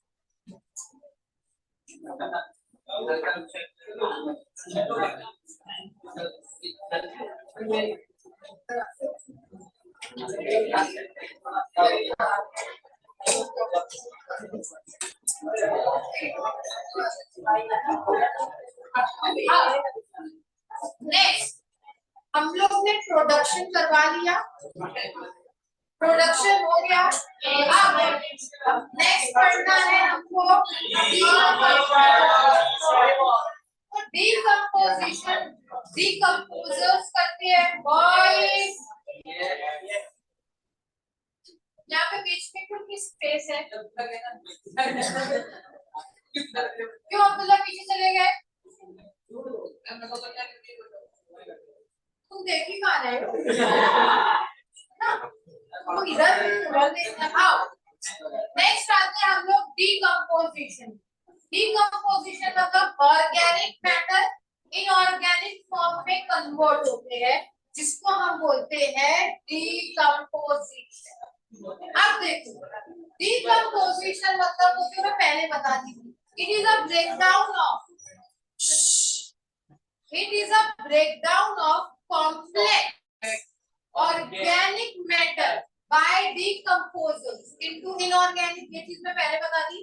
नेक्स्ट हम लोग ने प्रोडक्शन करवा लिया, प्रोडक्शन हो गया। अब नेक्स्ट पढ़ना है हमको डीकंपोजिशन। डीकंपोजर्स करते हैं बॉयज। यहाँ पे बीच में कुछ स्पेस है, क्यों अब्दुल्ला पीछे चले गए? तुम देख ही कहाँ रहे हो? तो इधर आओ। नेक्स्ट आते हैं हम लोग डीकंपोजिशन। डीकंपोजिशन मतलब ऑर्गेनिक मैटर इनऑर्गेनिक फॉर्म में कन्वर्ट होते हैं, जिसको हम बोलते हैं डीकंपोजिशन। अब देखो डीकंपोजिशन मतलब वो जो मैं पहले बता दी थी, it is a breakdown of complex organic matter by decomposers into inorganic। ये चीज मैं पहले बता दी,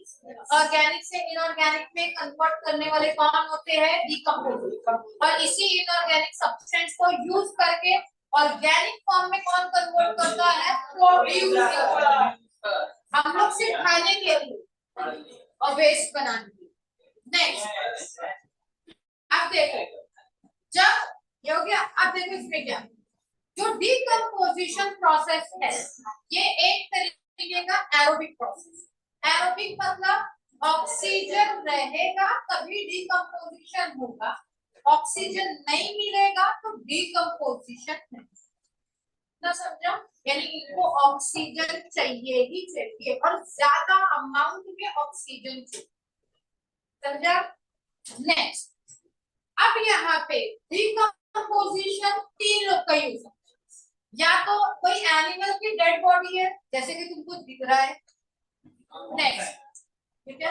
ऑर्गेनिक से इनऑर्गेनिक में कन्वर्ट करने वाले कौन होते हैं? डीकंपोजर। और इसी इनऑर्गेनिक सब्सटेंस को यूज करके ऑर्गेनिक फॉर्म में कौन कन्वर्ट करता है? प्रोड्यूसर। हम लोग सिर्फ खाने के लिए और वेस्ट बनाने के लिए। नेक्स्ट अब देखो, जब ये हो गया, अब देखो इसमें क्या, जो डीकंपोजिशन प्रोसेस है ये एक तरीके का एरोबिक प्रोसेस। एरोबिक मतलब ऑक्सीजन रहेगा तभी डीकंपोजिशन होगा, ऑक्सीजन नहीं मिलेगा तो डीकंपोजिशन नहीं। ना समझो? यानी इनको ऑक्सीजन चाहिए ही चाहिए और ज्यादा अमाउंट में ऑक्सीजन चाहिए। समझा? नेक्स्ट अब यहाँ पे डीकंपोजिशन 3 लोग का यूज है। या तो कोई एनिमल की डेड बॉडी है जैसे कि तुमको दिख रहा है। नेक्स्ट ठीक है,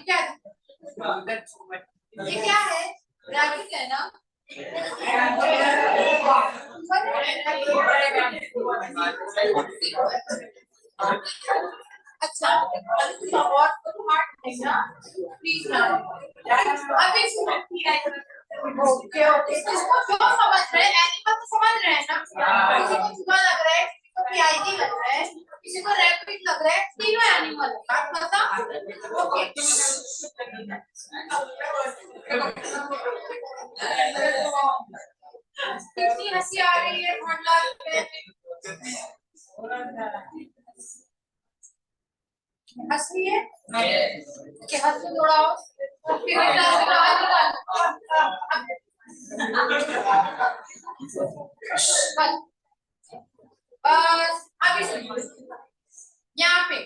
क्या ये क्या है? रैबिट है ना? अच्छा और हार्ट है ना? प्लीज ना अभी ओके ओके, इसको जो समझ रहे हैं एनिमल तो समझ रहे हैं ना? किसी को चूहा लग रहा है, किसी को पीआईडी लग रहा है, किसी को रैबिट लग रहा है, तीनों एनिमल बात पता? ओके कितनी हंसी आ रही है हंसी है कि हंस थोड़ा हो बस। अभी यहाँ पे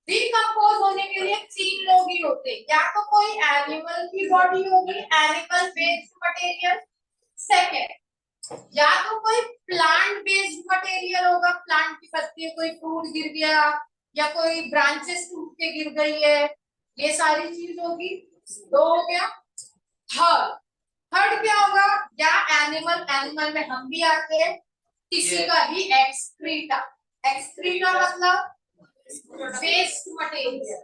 डिकम्पोज होने के लिए 3 लोग ही होते हैं, या तो कोई एनिमल की बॉडी होगी, एनिमल बेस्ड मटेरियल। सेकेंड, या तो कोई प्लांट बेस्ड मटेरियल होगा, प्लांट की पत्ती, कोई फ्रूट गिर गया या कोई ब्रांचेस टूट के गिर गई है, ये सारी चीज होगी। दो हो गया। थर्ड, थर्ड क्या होगा? या एनिमल, एनिमल में हम भी आते हैं, किसी का ही एक्सक्रीटा। एक्सक्रीटा मतलब वेस्ट मटेरियल।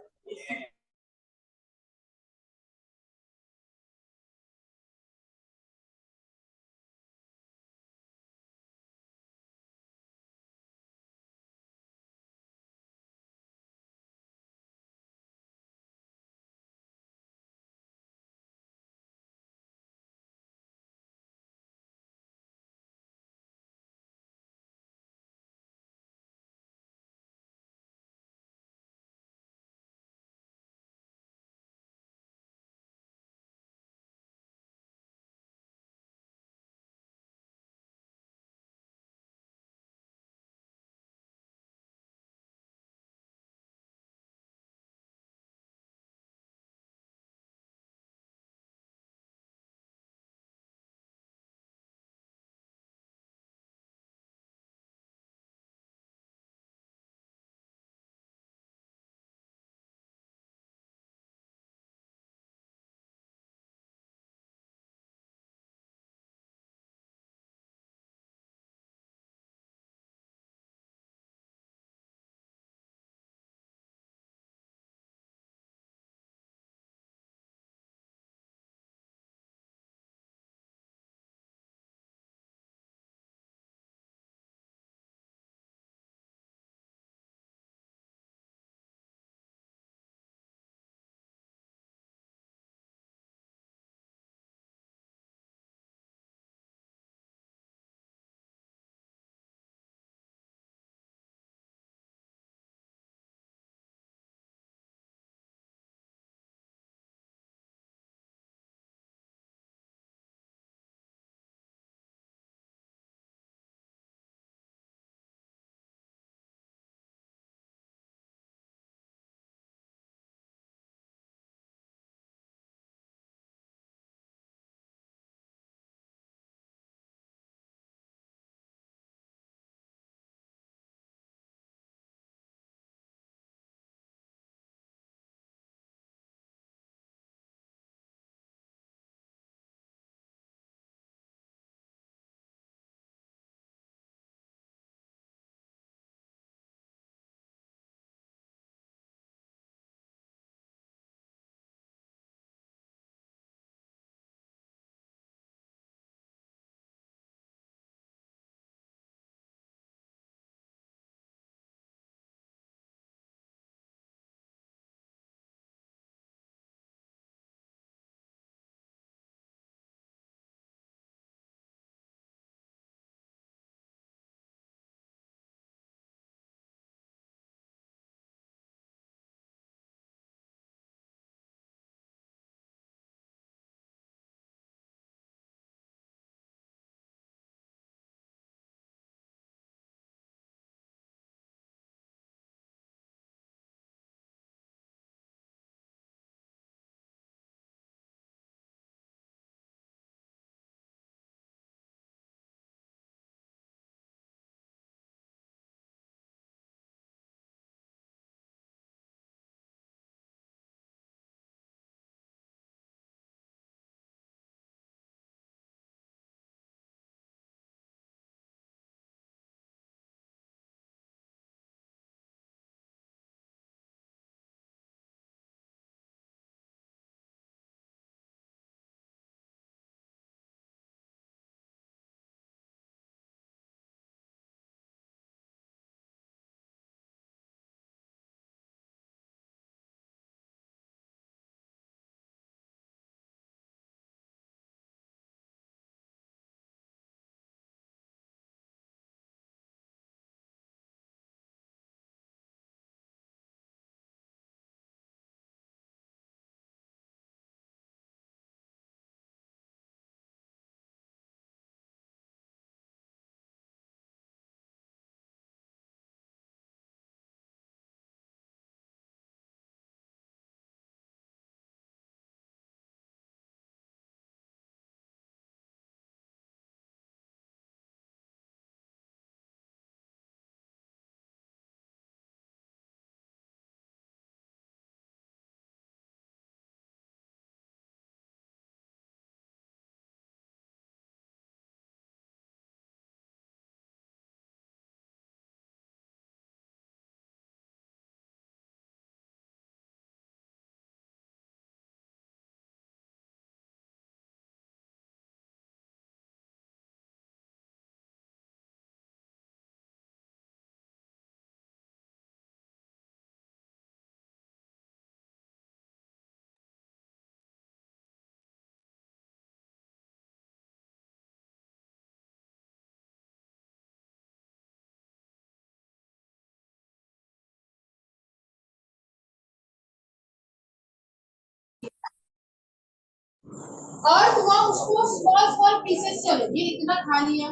अर्थ हुआ उसको स्मॉल स्मॉल पीसेस चले, ये इतना खा लिया,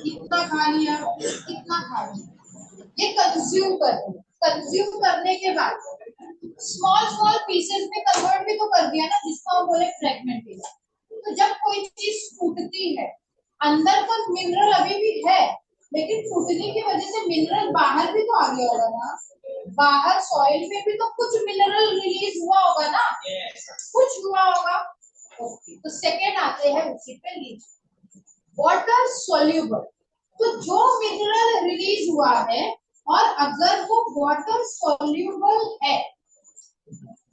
इतना खा लिया, इतना खा लिया, ये कंज्यूम करते, कंज्यूम करने के बाद स्मॉल स्मॉल पीसेस में कन्वर्ट भी तो कर दिया ना, जिसको हम बोले फ्रेगमेंटेशन। तो जब कोई चीज टूटती है, अंदर तो मिनरल अभी भी है, लेकिन टूटने की वजह से मिनरल बाहर भी तो आ गया होगा ना, बाहर सॉइल में भी तो कुछ मिनरल रिलीज हुआ होगा ना, कुछ हुआ होगा। ओके, तो सेकेंड आते हैं उसी पे लीजिए, वाटर सोल्यूबल। तो जो मिनरल रिलीज हुआ है, और अगर वो वाटर सोल्यूबल है,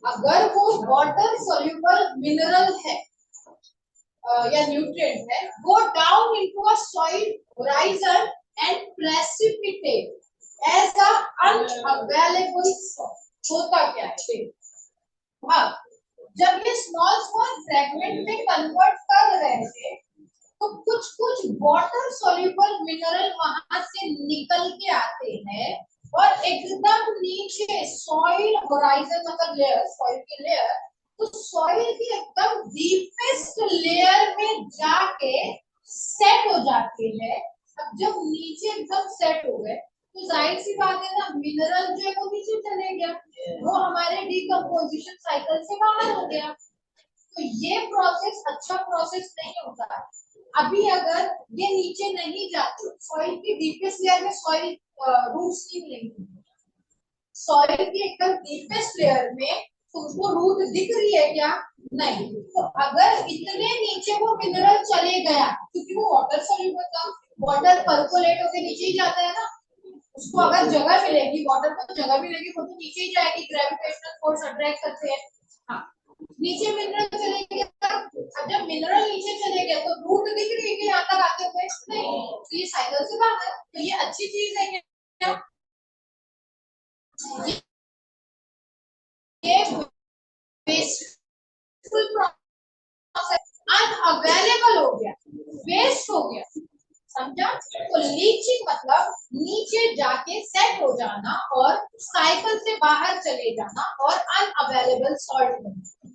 अगर वो वाटर सोल्यूबल मिनरल है या न्यूट्रिएंट है, go down into a soil horizon and precipitate as a unavailable salt. होता क्या है, हाँ, जब ये स्मॉल स्मॉल फ्रेगमेंट में कन्वर्ट कर रहे थे, तो कुछ कुछ वाटर सोल्यूबल मिनरल वहां से निकल के आते हैं और एकदम नीचे सॉइल होराइजन मतलब लेयर, सॉइल की लेयर, तो सॉइल की एकदम डीपेस्ट लेयर में जाके सेट हो जाते हैं। अब जब नीचे एकदम सेट हो गए, तो जाहिर सी बात है ना, मिनरल जो है वो नीचे चले गया, वो हमारे डिकम्पोजिशन साइकिल से बाहर हो गया। तो ये प्रोसेस अच्छा प्रोसेस नहीं होता है। अभी अगर ये नीचे नहीं जाते, सॉइल की डीपेस्ट लेयर में सॉइल रूट्स नहीं मिलेंगे, सॉइल की एकदम डीपेस्ट लेयर में तुमको रूट दिख रही है क्या, नहीं। तो अगर इतने नीचे वो मिनरल चले गया, क्योंकि वो वाटर सॉल्यूबल था, वाटर पर्कोलेट होकर नीचे ही जाता है ना, उसको अगर जगह मिलेगी, वाटर को जगह मिलेगी, वो तो नीचे ही जाएगी, ग्रेविटेशनल फोर्स अट्रैक्ट करते हैं। हाँ, नीचे मिनरल चले गया, अब जब मिनरल नीचे चले गए तो रूट दिख रही है कि यहाँ तक आते हुए, नहीं, तो ये साइकिल से बाहर, तो ये अच्छी चीज है क्या, ये वेस्टफुल प्रोसेस अनअवेलेबल हो गया, वेस्ट हो गया, समझा। तो लीचिंग मतलब नीचे जाके सेट हो जाना और साइकिल से बाहर चले जाना और अनअवेलेबल सॉल्ट बनना,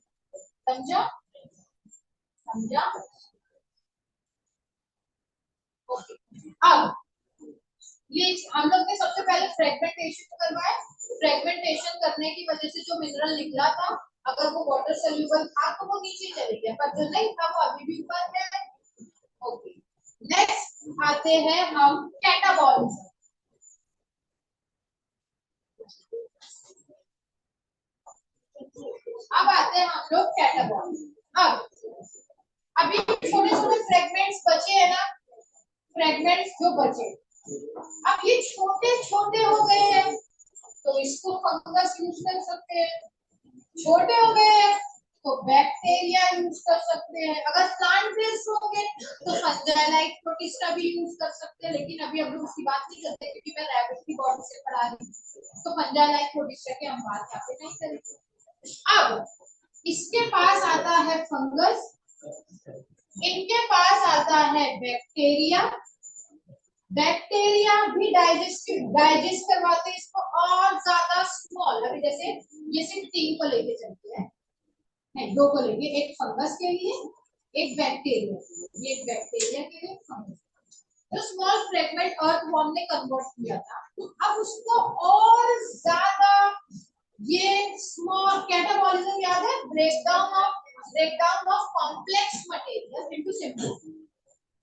समझा, समझा। अब ये हम लोग ने सबसे पहले फ्रेगमेंटेशन करवाया, फ्रेगमेंटेशन करने की वजह से जो मिनरल निकला था, अगर वो वाटर सोल्यूबल था तो वो नीचे चले गया, पर जो नहीं था वो अभी भी ऊपर है। ओके, नेक्स्ट आते हैं हम कैटाबॉलिज्म। अब आते हैं हम लोग कैटाबॉलिज्म। अब अभी छोटे छोटे फ्रेगमेंट्स बचे हैं ना, फ्रेगमेंट्स जो बचे, अब ये छोटे छोटे हो गए हैं, तो इसको फंगस यूज कर सकते हैं, छोटे हो गए हैं तो बैक्टीरिया यूज कर सकते हैं, अगर प्लांट बेस्ड होंगे तो फंजाई लाइक प्रोटिस्टा भी यूज कर सकते हैं, लेकिन अभी हम लोग उसकी बात नहीं करते क्योंकि मैं रैबिट की बॉडी से पढ़ा रही हूँ, तो फंजाई लाइक प्रोटिस्टा की हम बात यहाँ पे नहीं करेंगे। अब इसके पास आता है फंगस, इनके पास आता है बैक्टीरिया, बैक्टीरिया भी डाइजेस्ट करवाते हैं इसको और ज्यादा स्मॉल, अभी जैसे ये सिर्फ 3 को लेके चलते हैं, नहीं 2 को लेके, एक फंगस के लिए, एक बैक्टीरिया के लिए, ये एक बैक्टीरिया के लिए, फंगस, जो स्मॉल फ्रेगमेंट अर्थवॉर्म ने कन्वर्ट किया था, अब उसको और ज्यादा, ये स्मॉल कैटाबॉलिज्म याद है, breakdown of complex material into simple.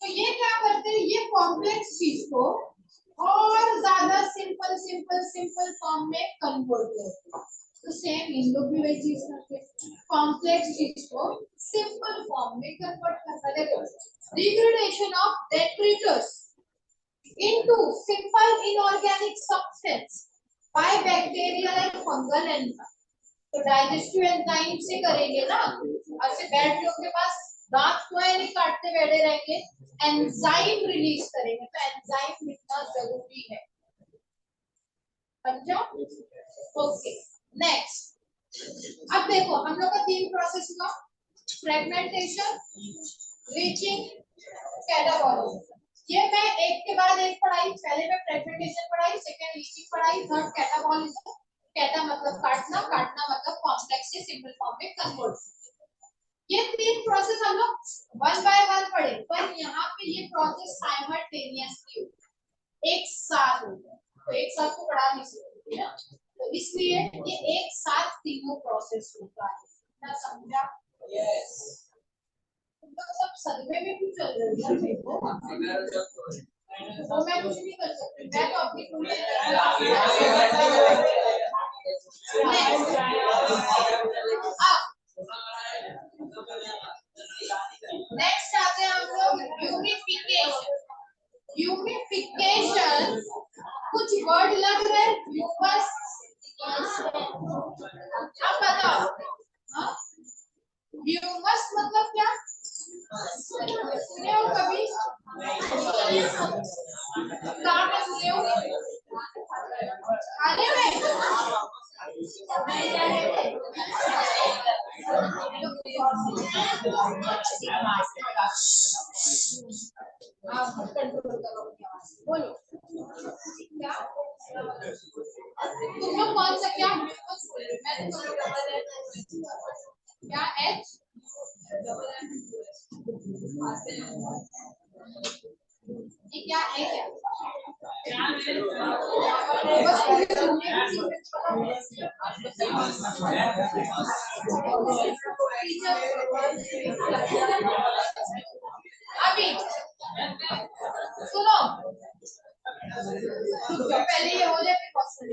तो ये क्या करते हैं, ये कॉम्प्लेक्स चीज को और ज्यादा सिंपल सिंपल सिंपल फॉर्म में कन्वर्ट करते हैं। तो सेम इन लोग भी वही चीज करते हैं, कॉम्प्लेक्स चीज को सिंपल फॉर्म में कन्वर्ट करते हैं। Degradation of detritus into simple inorganic substance by bacterial and fungal enzyme। तो डाइजेस्टिव एंजाइम से करेंगे ना, ऐसे बैठ के उनके पास दांत तो है नहीं, काटते बैठे रहेंगे, एंजाइम रिलीज करेंगे, तो एंजाइम लिखना जरूरी है, समझो। ओके, नेक्स्ट, अब देखो हम लोग का 3 प्रोसेस हुआ, फ्रेगमेंटेशन, लीचिंग, कैटाबॉलिज्म। ये मैं एक के बाद एक पढ़ाई, पहले मैं फ्रेगमेंटेशन पढ़ाई, सेकंड लीचिंग पढ़ाई, थर्ड कैटाबॉलिज्म। कैटा मतलब काटना, काटना मतलब कॉम्प्लेक्स से सिंपल फॉर्म में कन्वर्ट। ये तीन प्रोसेस हम लोग वन बाय वन पढ़े, पर यहाँ पे ये प्रोसेस साइमल्टेनियसली एक साथ होता है, तो एक साथ को पढ़ा नहीं सकते ना, तो इसलिए ये एक साथ तीनों प्रोसेस होता है ना, समझा? यस। तो सब सर्वे में भी चल रही है देखो, तो मैं कुछ नहीं कर सकती, मैं तो अपनी पूरी नेक्स्ट आते हैं हम लोग यूनिफिकेशन। यूनिफिकेशन कुछ वर्ड लग रहे हैं ह्यूमस, अब बताओ ह्यूमस मतलब क्या सुने हो कभी? कहाँ पे सुने हो? खाने में? बोलो क्या तुम लोग कौन सा क्या मैं तो क्या एच ये क्या है क्या अभी सुनो, पहले ये हो जाए फिर क्वेश्चन।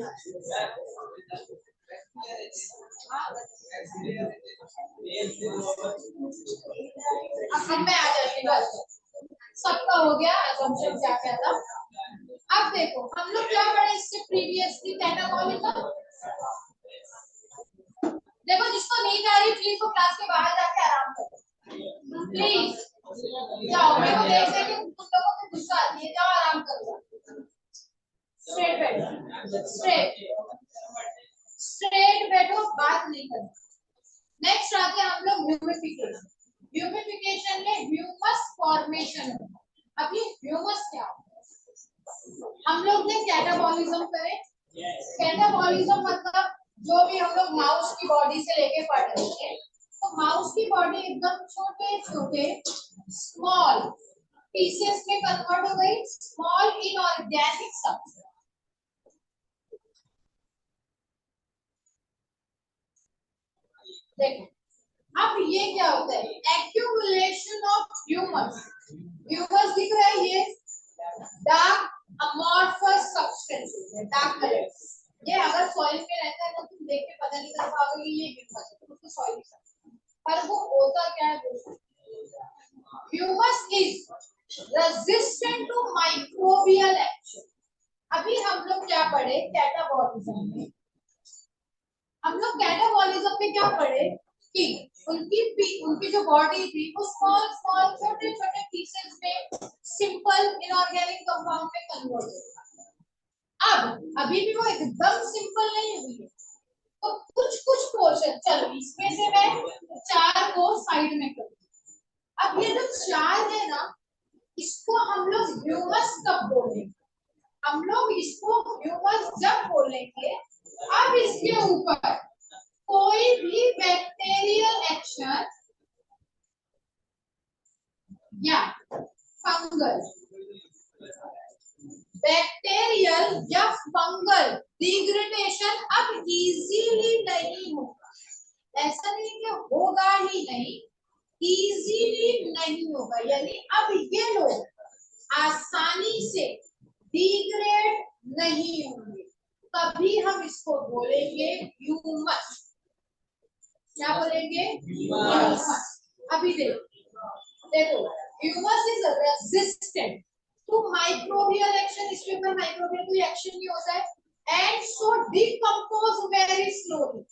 अब मैं आ जाती हूँ, सबका हो गया असम्पशन क्या क्या था। अब देखो हम लोग क्या पढ़े इससे प्रीवियसली कैटाबॉलिज्म। देखो जिसको नींद आ रही प्लीज वो क्लास के बाहर जाके आराम करो, प्लीज जाओ, मेरे को देख देख के कुछ लोगों को गुस्सा आती है, जाओ आराम करो, स्ट्रेट बैठो, स्ट्रेट बैठो, बात नहीं करना। नेक्स्ट आते हैं हम लोग ह्यूमिफिकेशन। ह्यूमिफिकेशन में ह्यूमस फॉर्मेशन होता है। अब ये ह्यूमस क्या होता है? हम लोग ने कैटाबॉलिज्म करे, कैटाबॉलिज्म मतलब जो भी हम लोग माउस की बॉडी से लेके पढ़ रहे थे, तो माउस की बॉडी एकदम छोटे छोटे स्मॉल पीसेस में कन्वर्ट हो गई, स्मॉल इनऑर्गेनिक सब्सटेंस। देखो अब ये क्या होता है, एक्यूमुलेशन ऑफ ह्यूमस। ह्यूमस दिख रहा है ये डार्क अमॉर्फस सब्सटेंस है, डार्क कलर। ये अगर सॉइल में रहता है तो तुम देख के पता नहीं कर पाओगे कि ये ह्यूमस है, तो उसको सॉइल पर वो होता क्या है? Humus is resistant to microbial action. अभी हम लोग क्या पढ़े कैटाबॉलिज्म में, हम लोग कैटाबॉलिज्म में क्या पढ़े कि उनकी जो बॉडी थी वो स्मॉल स्मॉल छोटे छोटे पीसेस में सिंपल इनऑर्गेनिक कंपाउंड में कन्वर्ट हो। अब अभी भी वो एकदम सिंपल नहीं हुई है, तो कुछ कुछ पोर्शन, चलो इसमें से मैं चार को साइड में करूँ। अब ये जो चार है ना, इसको हम लोग ह्यूमस कब बोलेंगे? हम लोग इसको ह्यूमस जब बोलेंगे अब इसके ऊपर कोई भी बैक्टीरियल एक्शन या फंगल, बैक्टीरियल या फंगल डिग्रेडेशन अब इजीली नहीं होगा। ऐसा नहीं कि होगा ही नहीं, इजीली नहीं होगा, यानी अब ये लोग आसानी से डिग्रेड नहीं होंगे, तभी हम इसको बोलेंगे ह्यूमस। क्या बोलेंगे? ह्यूमस। अभी देखो humus is resistant to microbial action, इसके ऊपर माइक्रोबियल कोई एक्शन नहीं होता है, and so decompose very slowly.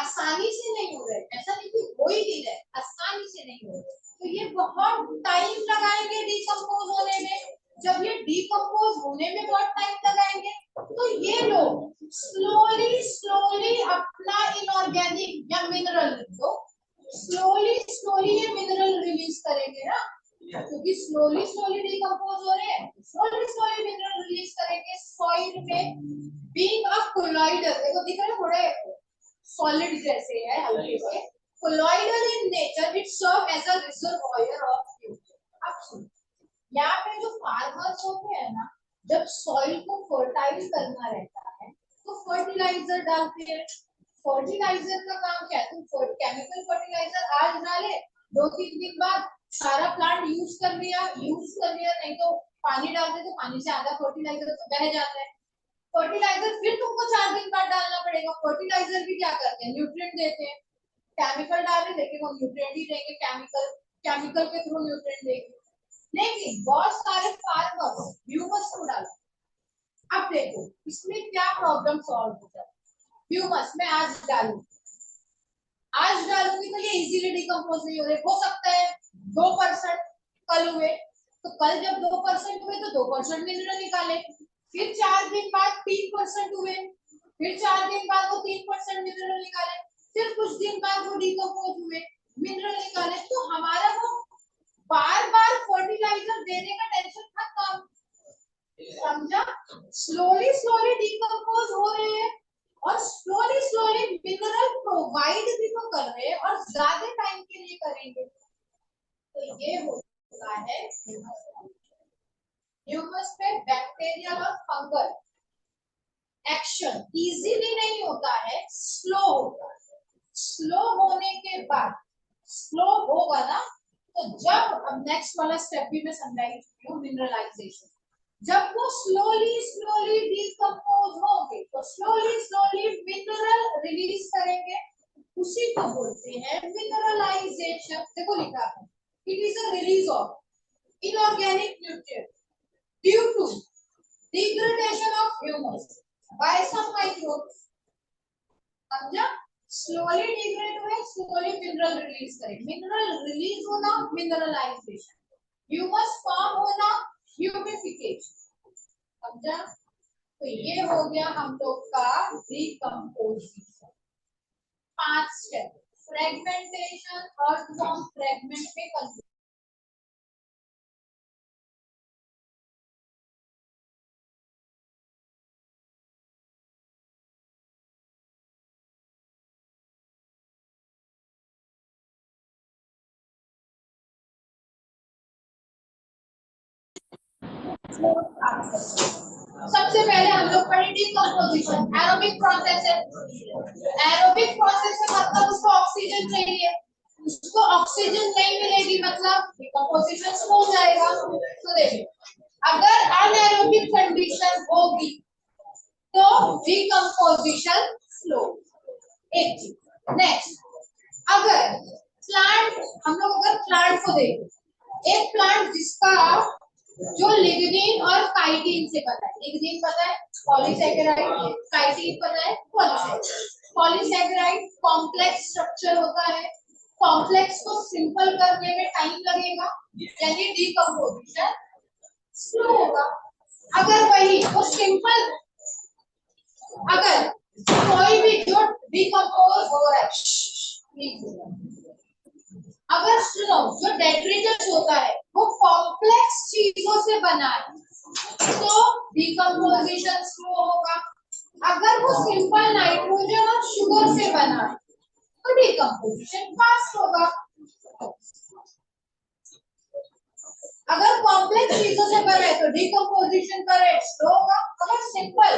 आसानी से नहीं हो रहा है, ऐसा नहीं कि हो ही नहीं रहा है, आसानी से नहीं हो रहा है, तो ये बहुत टाइम लगाएंगे डिकम्पोज होने में। जब ये डिकम्पोज होने में बहुत टाइम लगाएंगे तो ये लोग स्लोली स्लोली अपना इनऑर्गेनिक या मिनरल लिखो, स्लोली स्लोली ये मिनरल रिलीज करेंगे ना, क्योंकि स्लोली स्लोली डिकम्पोज हो रहे हैं, स्लोली स्लोली मिनरल रिलीज करेंगे सॉइल में। बीइंग अ कोलॉइडर, देखो दिख रहा है थोड़े सॉलिड जैसे है हल्के से, colloidal in nature, it serve as a reservoir of nutrients. अब सुनो, यहाँ पे जो फार्मर्स होते हैं ना, जब सॉइल को फर्टाइल करना रहता है तो फर्टिलाइजर डालते हैं। फर्टिलाइजर का काम क्या है? तुम केमिकल फर्टिलाइजर आज डाले, 2-3 दिन बाद सारा प्लांट यूज कर लिया, नहीं तो पानी डालते तो पानी से आधा फर्टिलाइजर तो बह जाता है। फर्टिलाइजर फिर तुमको 4 दिन बाद डालना पड़ेगा। फर्टिलाइजर भी क्या करते हैं? न्यूट्रिएंट देते हैं। केमिकल डाल रहे लेकिन वो न्यूट्रिएंट ही देंगे, केमिकल के थ्रू न्यूट्रिएंट देंगे। लेकिन बहुत सारे फार्मर्स ह्यूमस को डालते। अब देखो इसमें क्या प्रॉब्लम सॉल्व हो जाए। ह्यूमस में आज डालूंगी तो ये इजीली डिकम्पोज नहीं हो रहे। हो सकता है 2% कल हुए, तो कल जब 2% हुए तो 2% मिनरल निकाले, फिर 4 दिन बाद 3% हुए, फिर 4 दिन बाद वो 3% मिनरल निकाले, फिर कुछ दिन बाद वो डिकम्पोज हुए, मिनरल निकाले। तो हमारा वो बार बार फर्टिलाइजर देने का टेंशन खत्म, समझा? स्लोली डिकम्पोज हो रहे हैं और स्लोली मिनरल प्रोवाइड भी तो कर रहे हैं और ज्यादा टाइम के लिए करेंगे। तो ये होता है ह्यूमस पे बैक्टीरियल और फंगल एक्शन इजीली नहीं होता है, स्लो होता है। स्लो होने के बाद स्लो होगा ना, तो जब अब नेक्स्ट वाला स्टेप भी मैं समझाई चुकी हूँ, मिनरलाइजेशन। जब वो स्लोली डिकम्पोज होंगे तो स्लोली मिनरल रिलीज करेंगे, उसी को बोलते हैं मिनरलाइजेशन। देखो लिखा है, it is a release of inorganic nutrient due to degradation of humus by some microbes. समझा? स्लोली डिग्रेड हुए, स्लोली मिनरल रिलीज करें। मिनरल रिलीज होना मिनरलाइजेशन, ह्यूमस फॉर्म होना ह्यूमिफिकेशन। समझा? तो ये हो गया हम लोग का decomposition. 5 step, fragmentation, earthworm fragment में कंप्लीट। सबसे पहले हम लोग पढ़े डिकम्पोजिशन। एरोबिक प्रोसेस है, एरोबिक प्रोसेस में मतलब उसको ऑक्सीजन चाहिए, उसको ऑक्सीजन नहीं मिलेगी मतलब डिकम्पोजिशन स्लो हो जाएगा। तो देखिए, अगर अनएरोबिक कंडीशन होगी तो डिकम्पोजिशन स्लो। एक चीज। नेक्स्ट, अगर प्लांट, हम लोग अगर प्लांट को देखें, एक प्लांट जिसका जो लिग्निन और काइटिन से बना है, लिग्निन पता है पॉलीसैकेराइड, काइटिन पता है पॉलीसैकेराइड। पॉलीसैकेराइड कॉम्प्लेक्स स्ट्रक्चर होता है, कॉम्प्लेक्स को सिंपल करने में टाइम लगेगा, यानी डिकम्पोजिशन स्लो होगा। अगर वही वो सिंपल, अगर कोई भी जो डिकम्पोज हो रहा है, अगर सुनो जो डेट्रिटस होता है वो कॉम्प्लेक्स चीजों से बना है तो डिकम्पोजिशन स्लो होगा। अगर वो सिंपल नाइट्रोजन और शुगर से बना है तो डिकम्पोजिशन फास्ट होगा। अगर कॉम्प्लेक्स चीजों से बना है तो डिकम्पोजिशन का रेट स्लो होगा। अगर सिंपल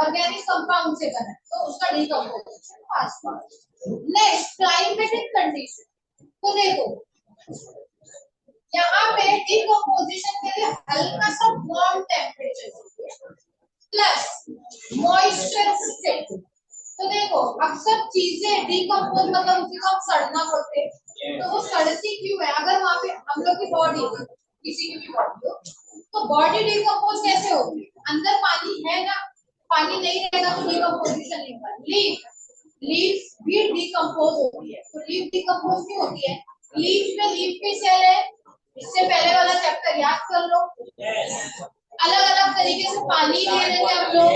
ऑर्गेनिक कंपाउंड से बना है तो उसका डिकम्पोजिशन फास्ट होगा। Next, climatic condition. तो देखो यहाँ पे डिकम्पोजिशन के लिए हल्का सा warm temperature plus moisture state. तो देखो अब सब चीजें डिकम्पोज मतलब उसी को सड़ना बोलते हैं, तो वो सड़ती क्यों है? अगर वहाँ पे हम लोग की बॉडी, किसी की भी बॉडी हो तो बॉडी डिकम्पोज कैसे होगी? अंदर पानी है ना, पानी नहीं रहेगा तो डिकम्पोजिशन नहीं होगा। लीफ भी डिकम्पोज होती है, तो लीफ डिकम्पोज क्यों होती है? लीफ में लीफ की सेल है, इससे पहले वाला चैप्टर याद कर लो। अलग अलग तरीके से पानी ले रहे हैं हम लोग,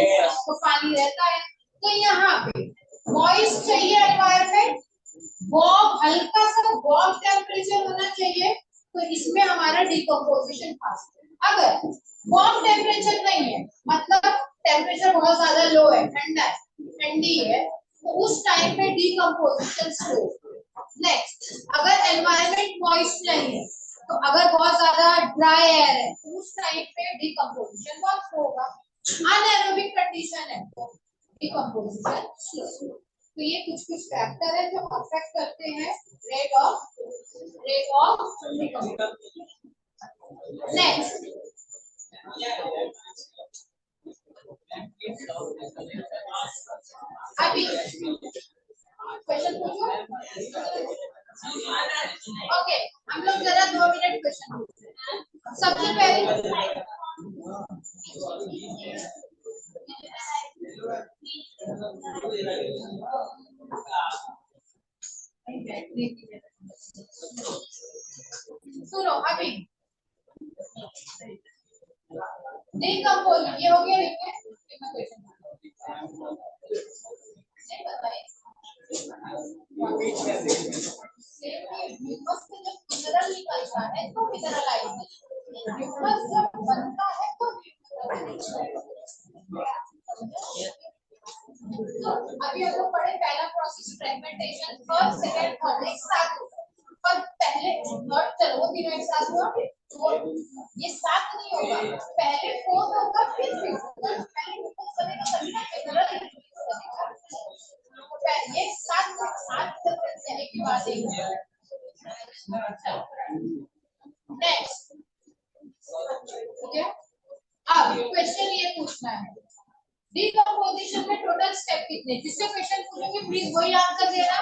तो पानी रहता है। तो यहाँ पे मॉइस्ट चाहिए एनवायरनमेंट, वार्म, हल्का सा वार्म टेम्परेचर होना चाहिए, तो इसमें हमारा डिकम्पोजिशन फास्ट है। अगर वार्म टेम्परेचर नहीं है, मतलब टेम्परेचर बहुत ज्यादा लो है, ठंडा है, ठंडी है, तो उस टाइम पे डिकम्पोजिशन स्लो। नेक्स्ट, अगर एनवायरनमेंट मॉइस्ट नहीं है, तो अगर बहुत ज्यादा ड्राई एयर है तो उस टाइम पे डिकम्पोजिशन बहुत होगा। अनएरोबिक कंडीशन है तो डिकम्पोजिशन स्लो। तो ये कुछ फैक्टर है जो अफेक्ट करते हैं रेट ऑफ डिकम्पोजिशन। नेक्स्ट, अभी क्वेश्चन पूछो। ओके, हम लोग जरा 2 मिनट क्वेश्चन पूछते हैं। सबसे पहले सुनो, अभी डिकम्पोजिशन ये हो गया, ठीक है। मिनरल निकलता है तो मिनरलाइजेशन, जब बनता है तो अभी हम लोग पढ़े पहला process fragmentation, first second third एक साथ, पर पहले थर्ड चलो वो तीनों एक साथ हुआ, ये साथ नहीं होगा, पहले फोर्थ होगा फिर फिफ्थ होगा। पहले फोर्थ बनेगा तभी ना मिनरल बनेगा, तो ये साथ देने की बात है। नेक्स्ट, ओके, अब क्वेश्चन ये पूछना है डिकम्पोजिशन में टोटल स्टेप कितने। जिससे क्वेश्चन पूछेंगे प्लीज वही आंसर देना,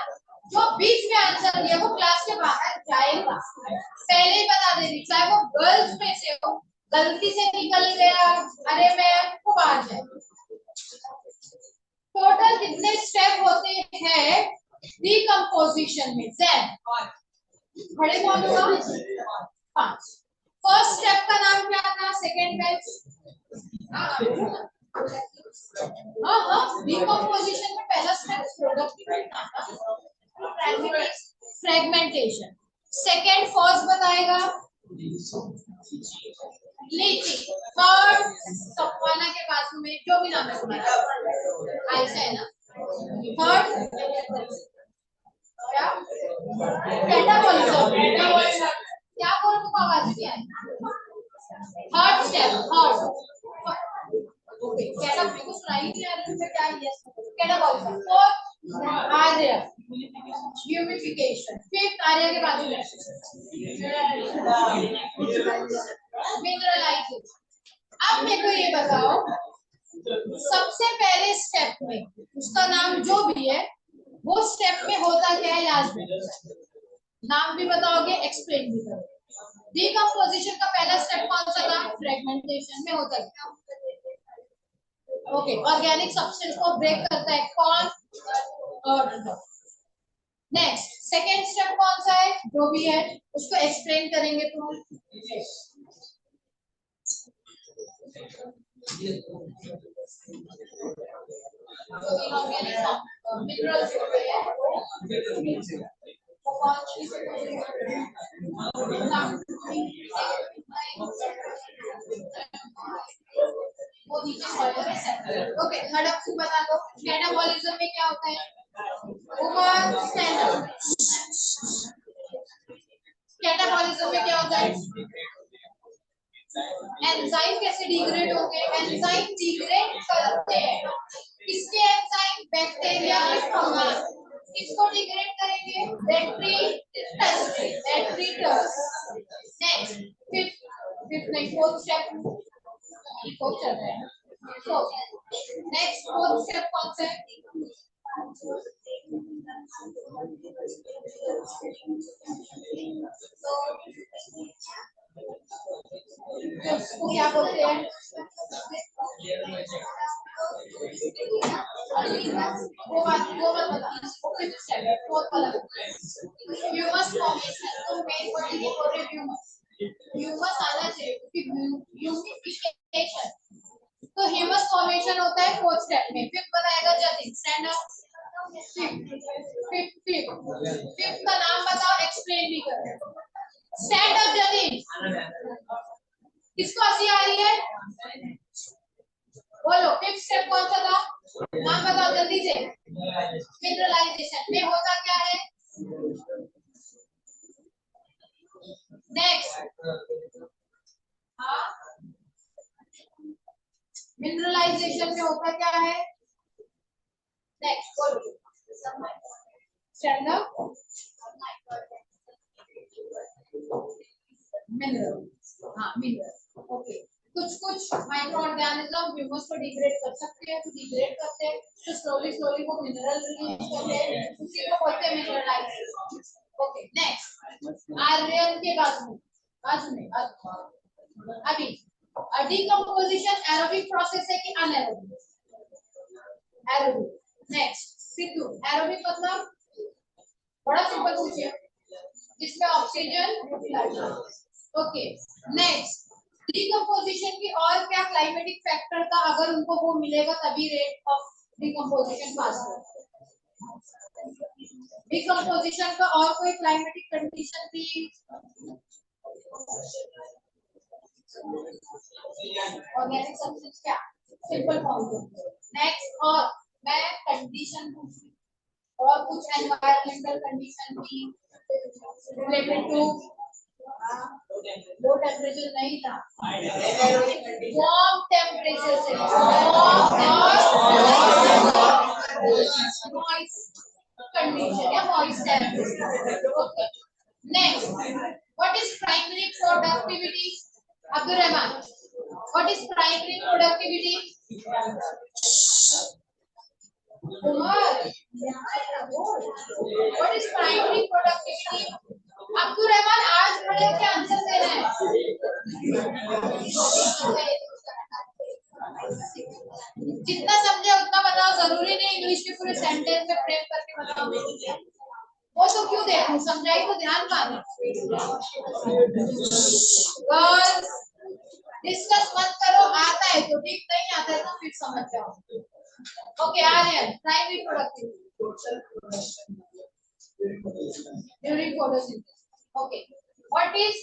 जो बीच में आंसर दिया वो क्लास के बाहर जाएगा। पहले ही बता दे रही, चाहे वो गर्ल्स में से हो, गलती से निकल गया अरे मैम वो बाहर जाए। टोटल कितने स्टेप होते हैं डिकम्पोजिशन में? जेड खड़े कौन हुआ? 5। फर्स्ट स्टेप का नाम क्या था? Second batch. डिकम्पोजिशन में पहला स्टेप प्रोडक्ट था, फ्रेगमेंटेशन। सेकंड फर्स्ट बताएगा लीचिंग। थर्ड सपवाना के बाजू में जो भी नाम है तुम्हारा ऐसा है ना। थर्ड क्या कैटाबॉलिज्म, क्या बोल तुम आवाज नहीं आई। Third step third, okay catabolism को सुनाई नहीं आ रही है क्या? Yes catabolism. Fourth Arya humification. Fifth Arya के बाजू में मिनरलाइजेशन। अब मेरे को ये बताओ सबसे पहले स्टेप में उसका नाम जो भी है वो स्टेप में होता क्या है? लास्ट में नाम भी बताओगे, एक्सप्लेन भी करोगे। डिकम्पोजिशन का पहला स्टेप कौन सा था? फ्रेगमेंटेशन में होता है। ओके, ऑर्गेनिक सब्सटेंस को ब्रेक करता है कौन? और नेक्स्ट सेकेंड स्टेप कौन सा है? जो भी है उसको एक्सप्लेन करेंगे तुम। मिनरल्स होते हैं वो नीचे सॉइल में सेट करें। ओके, थर्ड ऑप्शन बता दो। कैटाबॉलिज्म में क्या होता है? ऊपर स्टैंड अप। कैटाबॉलिज्म में क्या होता है? एंजाइम कैसे डिग्रेड होंगे? एंजाइम डिग्रेड करते हैं किसके? एंजाइम बैक्टीरिया के फंगस। किसको डिग्रेड करेंगे? डेट्रिटस। नेक्स्ट फिफ्थ नहीं, फोर्थ स्टेप फोर्थ चल रहा है। नेक्स्ट फोर्थ स्टेप कौन सा है? उसको क्या बोलते हैं? वो बात बता। फोर्थ वाला ह्यूमस फॉर्मेशन। तो मेन वर्ड ये बोल रहे ह्यूमस आना चाहिए क्योंकि ह्यूमिफिकेशन। तो ह्यूमस फॉर्मेशन होता है फोर्थ स्टेप में। फिफ्थ बताएगा जतिन, स्टैंड अप। फिफ्थ का नाम बताओ, एक्सप्लेन भी करो। Stand up Jatin. किसको हंसी आ रही है? बोलो फिफ्थ स्टेप कौन सा था? नाम बताओ जल्दी से। मिनरलाइजेशन में होता क्या है? नेक्स्ट, हाँ, मिनरलाइजेशन में होता क्या है? नेक्स्ट बोलो, स्टैंड अप, मिनरल, हाँ मिनरल, ओके। कुछ कुछ माइक्रो ऑर्गेनिज्म ह्यूमस को डिग्रेड कर सकते हैं, तो डिग्रेड करते हैं, तो स्लोली स्लोली वो मिनरल रिलीज करते हैं, उसी को बोलते हैं मिनरलाइजेशन। ओके नेक्स्ट, आयरन के बाद में अभी डिकम्पोजिशन एरोबिक प्रोसेस है कि anaerobic? Aerobic. Next Sidhu, aerobic मतलब बड़ा सिंपल पूछिए, जिसमें ऑक्सीजन, ओके। नेक्स्ट, डिकम्पोजिशन की और क्या क्लाइमेटिक फैक्टर था, अगर उनको वो मिलेगा तभी रेट ऑफ डिकम्पोजिशन फास्ट होगा। डिकम्पोजिशन का और कोई क्लाइमेटिक कंडीशन थी? ऑर्गेनिक सब्सटेंस क्या, सिंपल फॉर्म। नेक्स्ट, और मैं कंडीशन पूछी और कुछ एनवायरमेंटल कंडीशन थी रिलेटेड टू, लो टेम्परेचर नहीं था, वार्म टेम्परेचर से, मॉइस्ट कंडीशन या moist temperature. Okay next, what is primary productivity? Abdul Rahman, what is primary productivity? Umar, what is primary productivity? Abdul Rahman आज खड़े होकर आंसर दे रहे हैं। जितना समझे उतना बताओ, जरूरी नहीं इंग्लिश के पूरे सेंटेंस में फ्रेम करके बताओ। वो तो क्यों देखूं, समझाई तो ध्यान पाना। गर्ल्स डिस्कस मत करो, आता है तो ठीक, नहीं आता है तो फिर समझ जाओ। Okay Aryan, primary productivity during photosynthesis. Okay, what is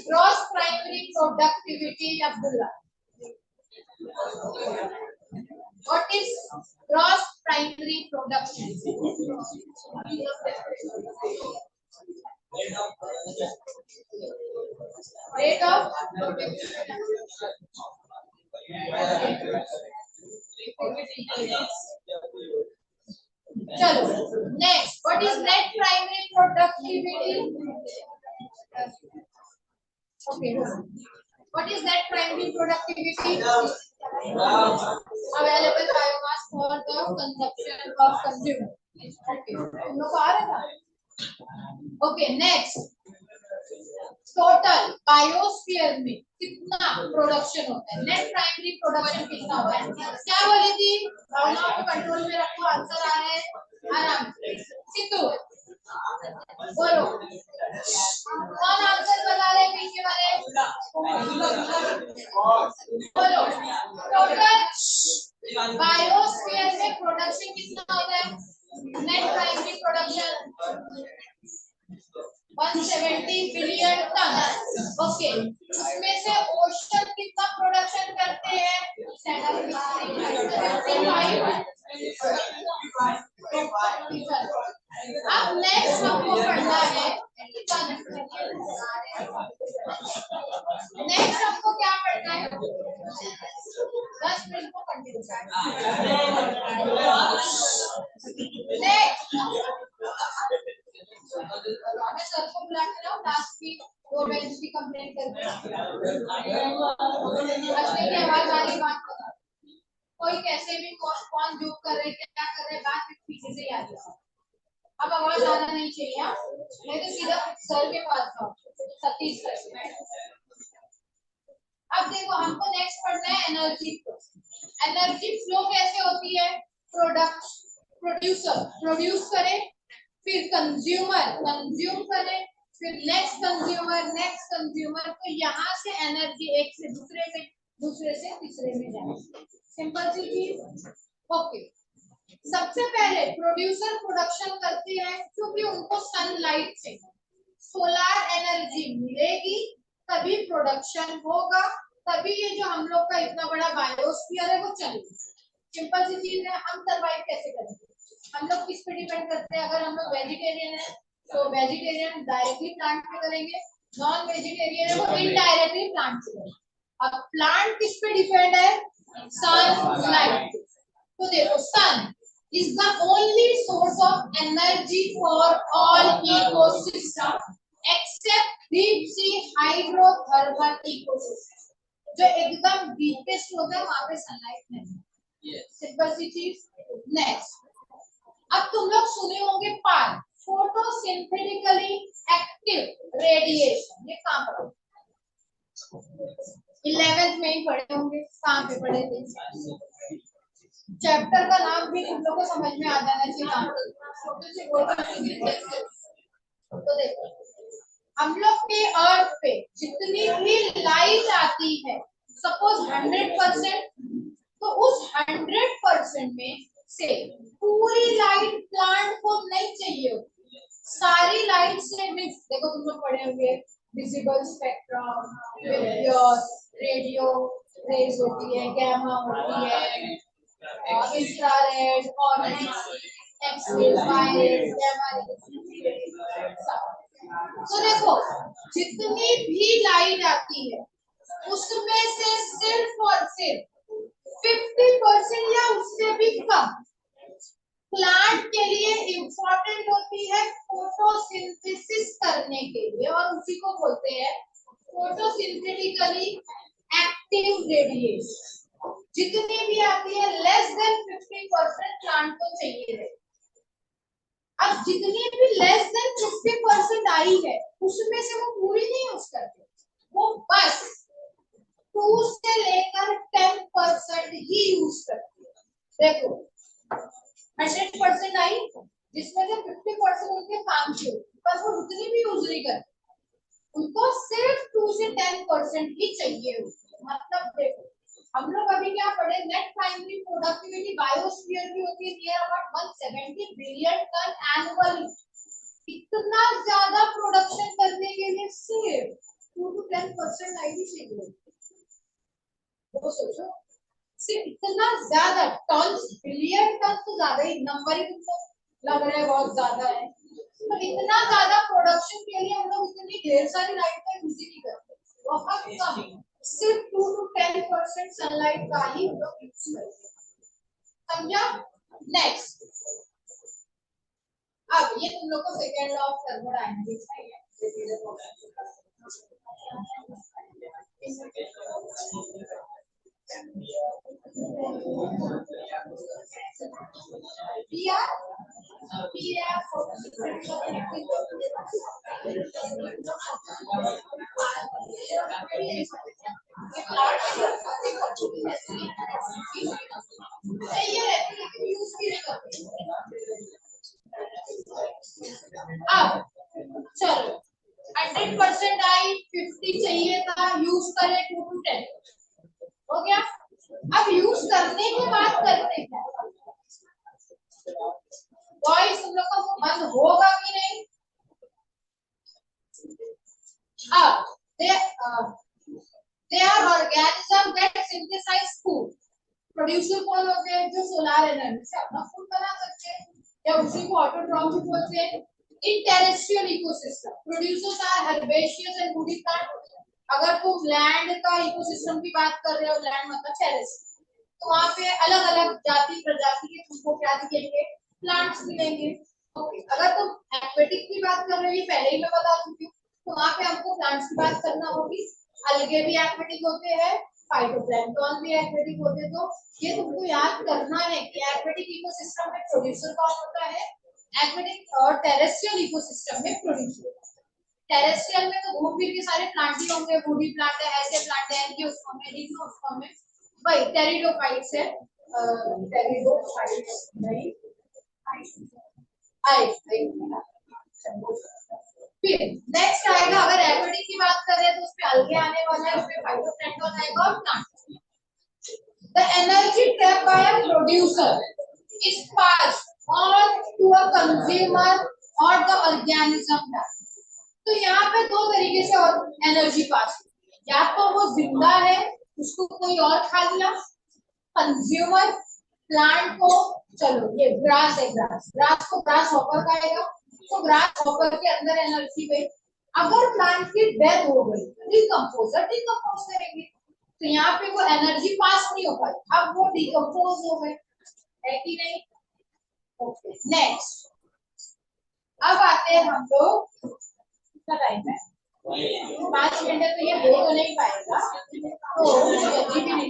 gross primary productivity, Abdullah? What is gross primary productivity? Rate of चलो next, what is net primary productivity? Okay, what is net primary productivity? Available biomass for the consumption of consumer. Okay, तुम लोग आ रहा था। Okay next, total biosphere में कितना production होता है? Net primary production कितना होता है? क्या बोली थी? भावनाओं को कंट्रोल में रखो, आंसर आ रहे हैं आराम से। सिद्धू बोलो, कौन आंसर बता रहे हैं पीछे वाले? बोलो, टोटल बायोस्फीयर में प्रोडक्शन कितना होता है? Net primary production 170 billion ton. Okay, उसमें से ओशन कितना प्रोडक्शन करते हैं? अब नेक्स्ट हमको पढ़ना है, नेक्स्ट हमको क्या पढ़ना है? 10 मिनट को कंटिन्यू मैं सर को बुला के लाऊं, लास्ट वीक 2 बेंच की कंप्लेंट करके बचने की आवाज आ रही, बात करो। कोई कैसे भी कौन जोक कर रहे, क्या कर रहे, बात पीछे से याद है। अब आवाज आना नहीं चाहिए, नहीं तो सीधा सर के पास जाओ, सतीश सर। अब देखो हमको नेक्स्ट पढ़ना है एनर्जी फ्लो। एनर्जी फ्लो कैसे होती है? प्रोड्यूसर प्रोड्यूस करे, फिर कंज्यूमर कंज्यूम करे, फिर नेक्स्ट कंज्यूमर, तो यहाँ से एनर्जी एक से दूसरे में, दूसरे से तीसरे में जाए। सिंपल सी चीज। ओके, सबसे पहले प्रोड्यूसर प्रोडक्शन करती है क्योंकि उनको सनलाइट से सोलर एनर्जी मिलेगी, तभी प्रोडक्शन होगा, तभी ये जो हम लोग का इतना बड़ा बायोस्फीयर है वो चलेगा। सिंपल सी चीज है। हम सरवाइव कैसे करेंगे? हम लोग किस पे डिपेंड करते हैं? अगर हम लोग वेजिटेरियन है तो वेजिटेरियन डायरेक्टली प्लांट पे करेंगे, नॉन वेजिटेरियन है वो इनडायरेक्टली प्लांट से करेंगे। अब प्लांट किस पे डिपेंड है? सनलाइट। तो देखो सन is the only source of energy for all ecosystem except deep sea hydrothermal ecosystem। जो एकदम डीपेस्ट होता है वहां पे सनलाइट नहीं। सिंपल सी चीज। नेक्स्ट अब तुम लोग सुने होंगे पार्ट फोटोसिंथेटिकली एक्टिव रेडिएशन, ये कहाँ पढ़ा? 11th में ही पढ़े होंगे। कहाँ पे पढ़े थे? चैप्टर का नाम भी तुम लोग को समझ में आ जाना चाहिए। तो देखो हम लोग के अर्थ पे जितनी भी लाइट आती है, सपोज 100%, तो उस 100% में से पूरी लाइट प्लांट को नहीं चाहिए, सारी लाइट से मिक्स। देखो तुम लोग पढ़े होंगे विजिबल स्पेक्ट्रम, रेडियो रेज होती है, गामा होती है, infrared, X-rays, Y-raise, gamma rays. तो देखो जितनी भी लाइट आती है उसमें से सिर्फ और सिर्फ 50% या उससे भी कम प्लांट के लिए इम्पोर्टेंट होती है फोटोसिंथेसिस करने के लिए, और उसी को बोलते हैं फोटोसिंथेटिकली एक्टिव रेडिएशन। जितनी भी आती है लेस देन 50% प्लांट को चाहिए है। अब जितनी भी लेस देन 50% आई है उसमें से वो पूरी नहीं यूज करते, वो बस 2 से लेकर 10% ही यूज करते हैं। देखो 100% आई जिसमें से 50% उनके काम की होती, बस वो उतनी भी यूज नहीं करते, उनको सिर्फ 2 से 10% ही चाहिए होती है। मतलब देखो हम लोग अभी क्या पढ़े, नेट प्राइमरी प्रोडक्टिविटी बायोस्फीयर की होती है near about 170 billion ton annually. इतना ज्यादा प्रोडक्शन करने के लिए सिर्फ 2 to 10% आईडी चाहिए। वो सोचो सिर्फ इतना ज्यादा टन, बिलियन टन तो ज्यादा ही नंबर ही तुमको लग रहा है बहुत ज्यादा है, तो इतना ज्यादा प्रोडक्शन के लिए हम लोग इतनी ढेर सारी लाइट का यूज ही नहीं करते, बहुत कम, सिर्फ 2 to 10% सनलाइट का ही हम लोग यूज करते हैं। समझा? नेक्स्ट अब ये तुम लोग को सेकेंड लॉ ऑफ थर्मोडायनामिक्स है, अब चलो 100% आई, 50 चाहिए था, यूज करें 2 to 10 हो गया। अब यूज करने की बात करते हैं, वॉइस तुम लोग का वो बंद होगा कि नहीं? अब they are organism that synthesize food। Producer कौन होते हैं? जो सोलर एनर्जी से अपना फूड बना सकते हैं, या उसी को ऑटोट्रॉफ भी बोलते हैं। In terrestrial ecosystem producers are herbaceous and woody plant. अगर तुम लैंड का इकोसिस्टम की बात कर रहे हो, लैंड मतलब टेरेस, तो वहाँ पे अलग अलग जाति प्रजाति के तुमको क्या दिखेंगे? प्लांट्स मिलेंगे। अगर तुम एक्वेटिक की बात कर रहे हो, ये पहले ही मैं बता चुकी हूँ, तो वहाँ पे हमको प्लांट्स की बात करना होगी। अलगे भी एक्वेटिक होते हैं, फाइटोप्लैंक्टन भी एक्वेटिक होते हैं। तो ये तुमको याद करना है कि एक्वेटिक इकोसिस्टम में प्रोड्यूसर कौन होता है, एक्वेटिक, और टेरेस्ट्रियल इकोसिस्टम में प्रोड्यूसर। टेरेस्ट्रियल में तो घूम फिर के सारे प्लांट ही होंगे, वुडी प्लांट है, ऐसे प्लांट है, एंजियोस्पर्म है, जिम्नोस्पर्म है, भाई टेरिडोफाइट्स है, टेरिडोफाइट्स नहीं आई। फिर नेक्स्ट आएगा, अगर एक्वेटिक की बात करें तो उसमें अलगे आने वाला है, उसमें फाइटोप्लैंक्टन आएगा और plant. The energy trapped by a producer is passed on to a consumer और द ऑर्गेनिज्म। तो यहाँ पे दो तरीके से और एनर्जी पास, या तो वो जिंदा है उसको कोई और खा लिया, कंज्यूमर प्लांट को, चलो ये ग्रास है, ग्रास को ग्रास हॉपर खाएगा, तो ग्रास हॉपर के अंदर एनर्जी गई। अगर प्लांट की डेथ हो गई, डिकम्पोजर डिकम्पोज करेंगे, तो यहाँ पे वो एनर्जी पास नहीं हो पाई, अब वो डिकम्पोज हो गए, है कि नहीं? ओके नेक्स्ट, अब आते हैं हम लोग, कितना टाइम है? 5 मिनट है, तो ये हो तो नहीं पाएगा, तो जल्दी भी नहीं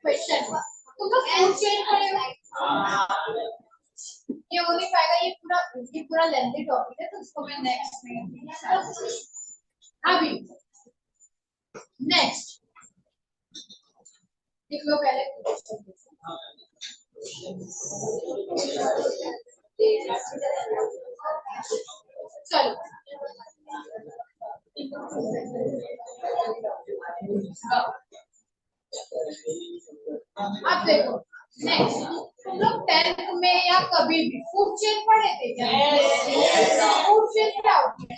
क्वेश्चन तुम लोग फूड चेन पढ़े हो, ये हो नहीं पाएगा, ये पूरा लेंथी टॉपिक है, तो इसको मैं नेक्स्ट में अभी नेक्स्ट लिख लो पहले। चलो अब देखो नेक्स्ट, तुम लोग 10th में या कभी भी फूड चेन पढ़े थे क्या? फूड चेन क्या होती है?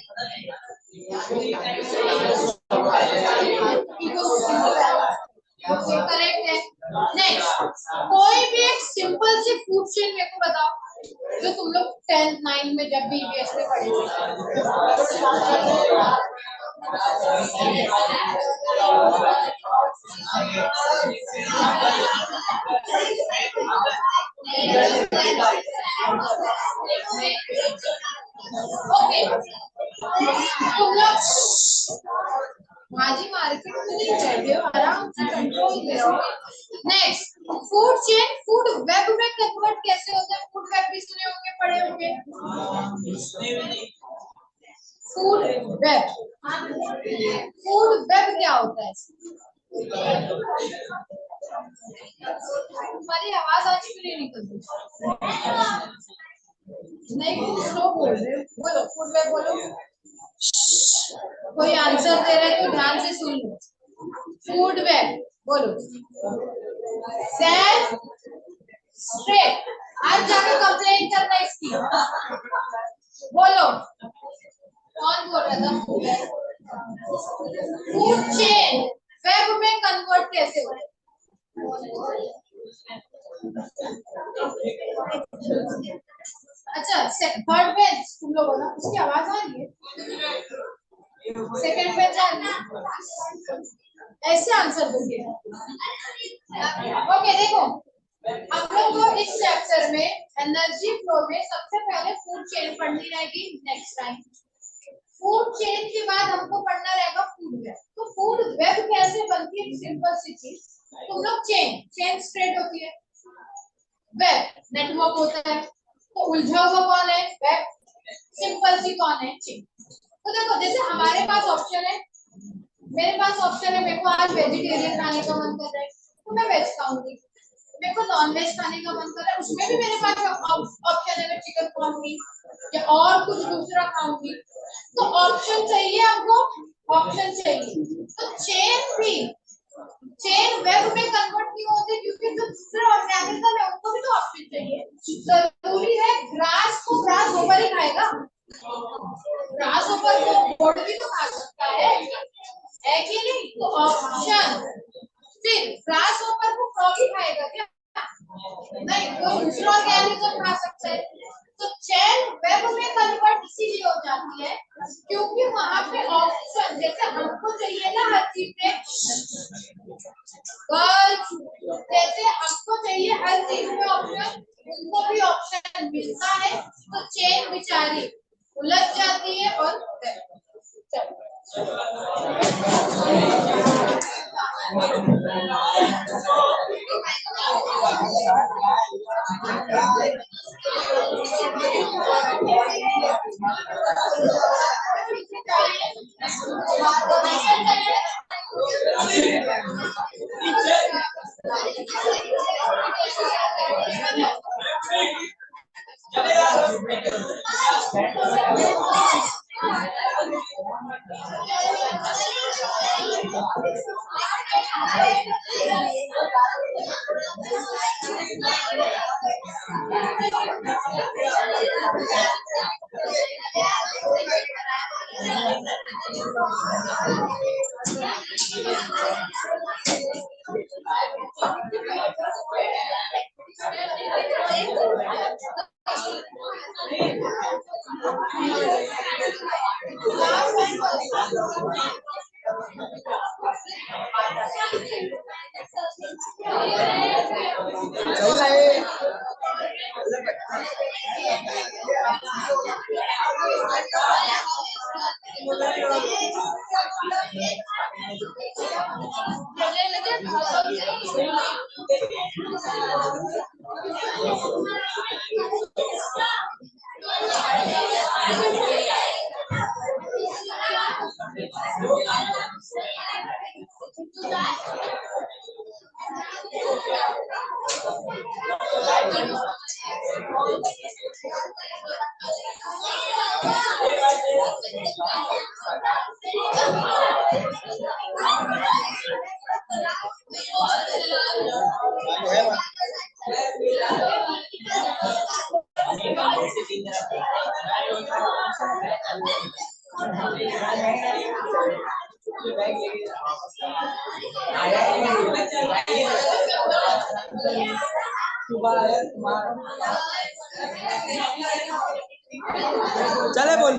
करेक्ट है। नेक्स्ट, कोई भी एक सिंपल सी फूड चेन मेरे को बताओ जो तुम लोग 10th 9th में जब भी ईवीएस में पढ़े ओके, तुम लोग भाजी मार्केट में नहीं बैठे हो, आराम से कंट्रोल करो। Next, food chain food web में कन्वर्ट कैसे होता है? फूड वेब भी सुने होंगे, पढ़े होंगे। फूड वेब, फूड वेब क्या होता है? तुम्हारी आवाज आज क्यों नहीं निकलती? नहीं स्लो बोल रहे, बोलो फूड वेब बोलो। कोई आंसर दे रहे तो ध्यान से सुन लो। फूड वेब बोलो। सेल्फ स्ट्रेट, आज जाकर कंप्लेन करना इसकी, बोलो कौन बोल रहा था? फूड चेन वेब में कन्वर्ट कैसे हो? अच्छा थर्ड बेंच तुम लोगों ना, उसकी आवाज आ रही है? सेकंड बेंच आ रही है? ऐसे आंसर दोगे? ओके देखो, हम लोग को इस चैप्टर में एनर्जी फ्लो में सबसे पहले फूड चेन पढ़नी रहेगी नेक्स्ट टाइम। फूड चेन के बाद हमको पढ़ना रहेगा फूड वेब। तो फूड वेब कैसे बनती है? सिंपल सी चीज, तुम लोग चेन स्ट्रेट होती है, वेब नेटवर्क होता है, तो उलझा हुआ कौन है? वेब। सिंपल सी कौन है? चेन। तो देखो जैसे हमारे पास ऑप्शन है, मेरे पास ऑप्शन है, मेरे को आज वेजिटेरियन खाने का मन कर रहा है तो मैं वेज खाऊंगी, मेरे को नॉन वेज खाने का मन कर रहा है उसमें भी मेरे पास ऑप्शन है, मैं चिकन खाऊंगी या और कुछ दूसरा खाऊंगी। तो ऑप्शन चाहिए हमको, ऑप्शन चाहिए। तो चेन भी, चेन वेब में कन्वर्ट क्यों होती है? क्योंकि जो दूसरे ऑर्गेनिज्म है उनको भी तो ऑप्शन चाहिए। जरूरी है ग्रास को ग्रास होपर ही खाएगा? ग्रास होपर को बोर्ड भी तो खा सकता है कि नहीं? तो ऑप्शन, फिर ग्रास होपर को फ्रॉग ही खाएगा क्या? नहीं, कोई दूसरा ऑर्गेनिज्म खा सकता है। तो चेन वेब में कन्वर्ट इसीलिए हो जाती है क्योंकि वहां पे ऑप्शन, जैसे हमको चाहिए ना हर चीज में गर्ल्स, जैसे हमको चाहिए हर चीज में ऑप्शन, उनको भी ऑप्शन मिलता है, तो चेन बेचारी उलझ जाती है और चले बोल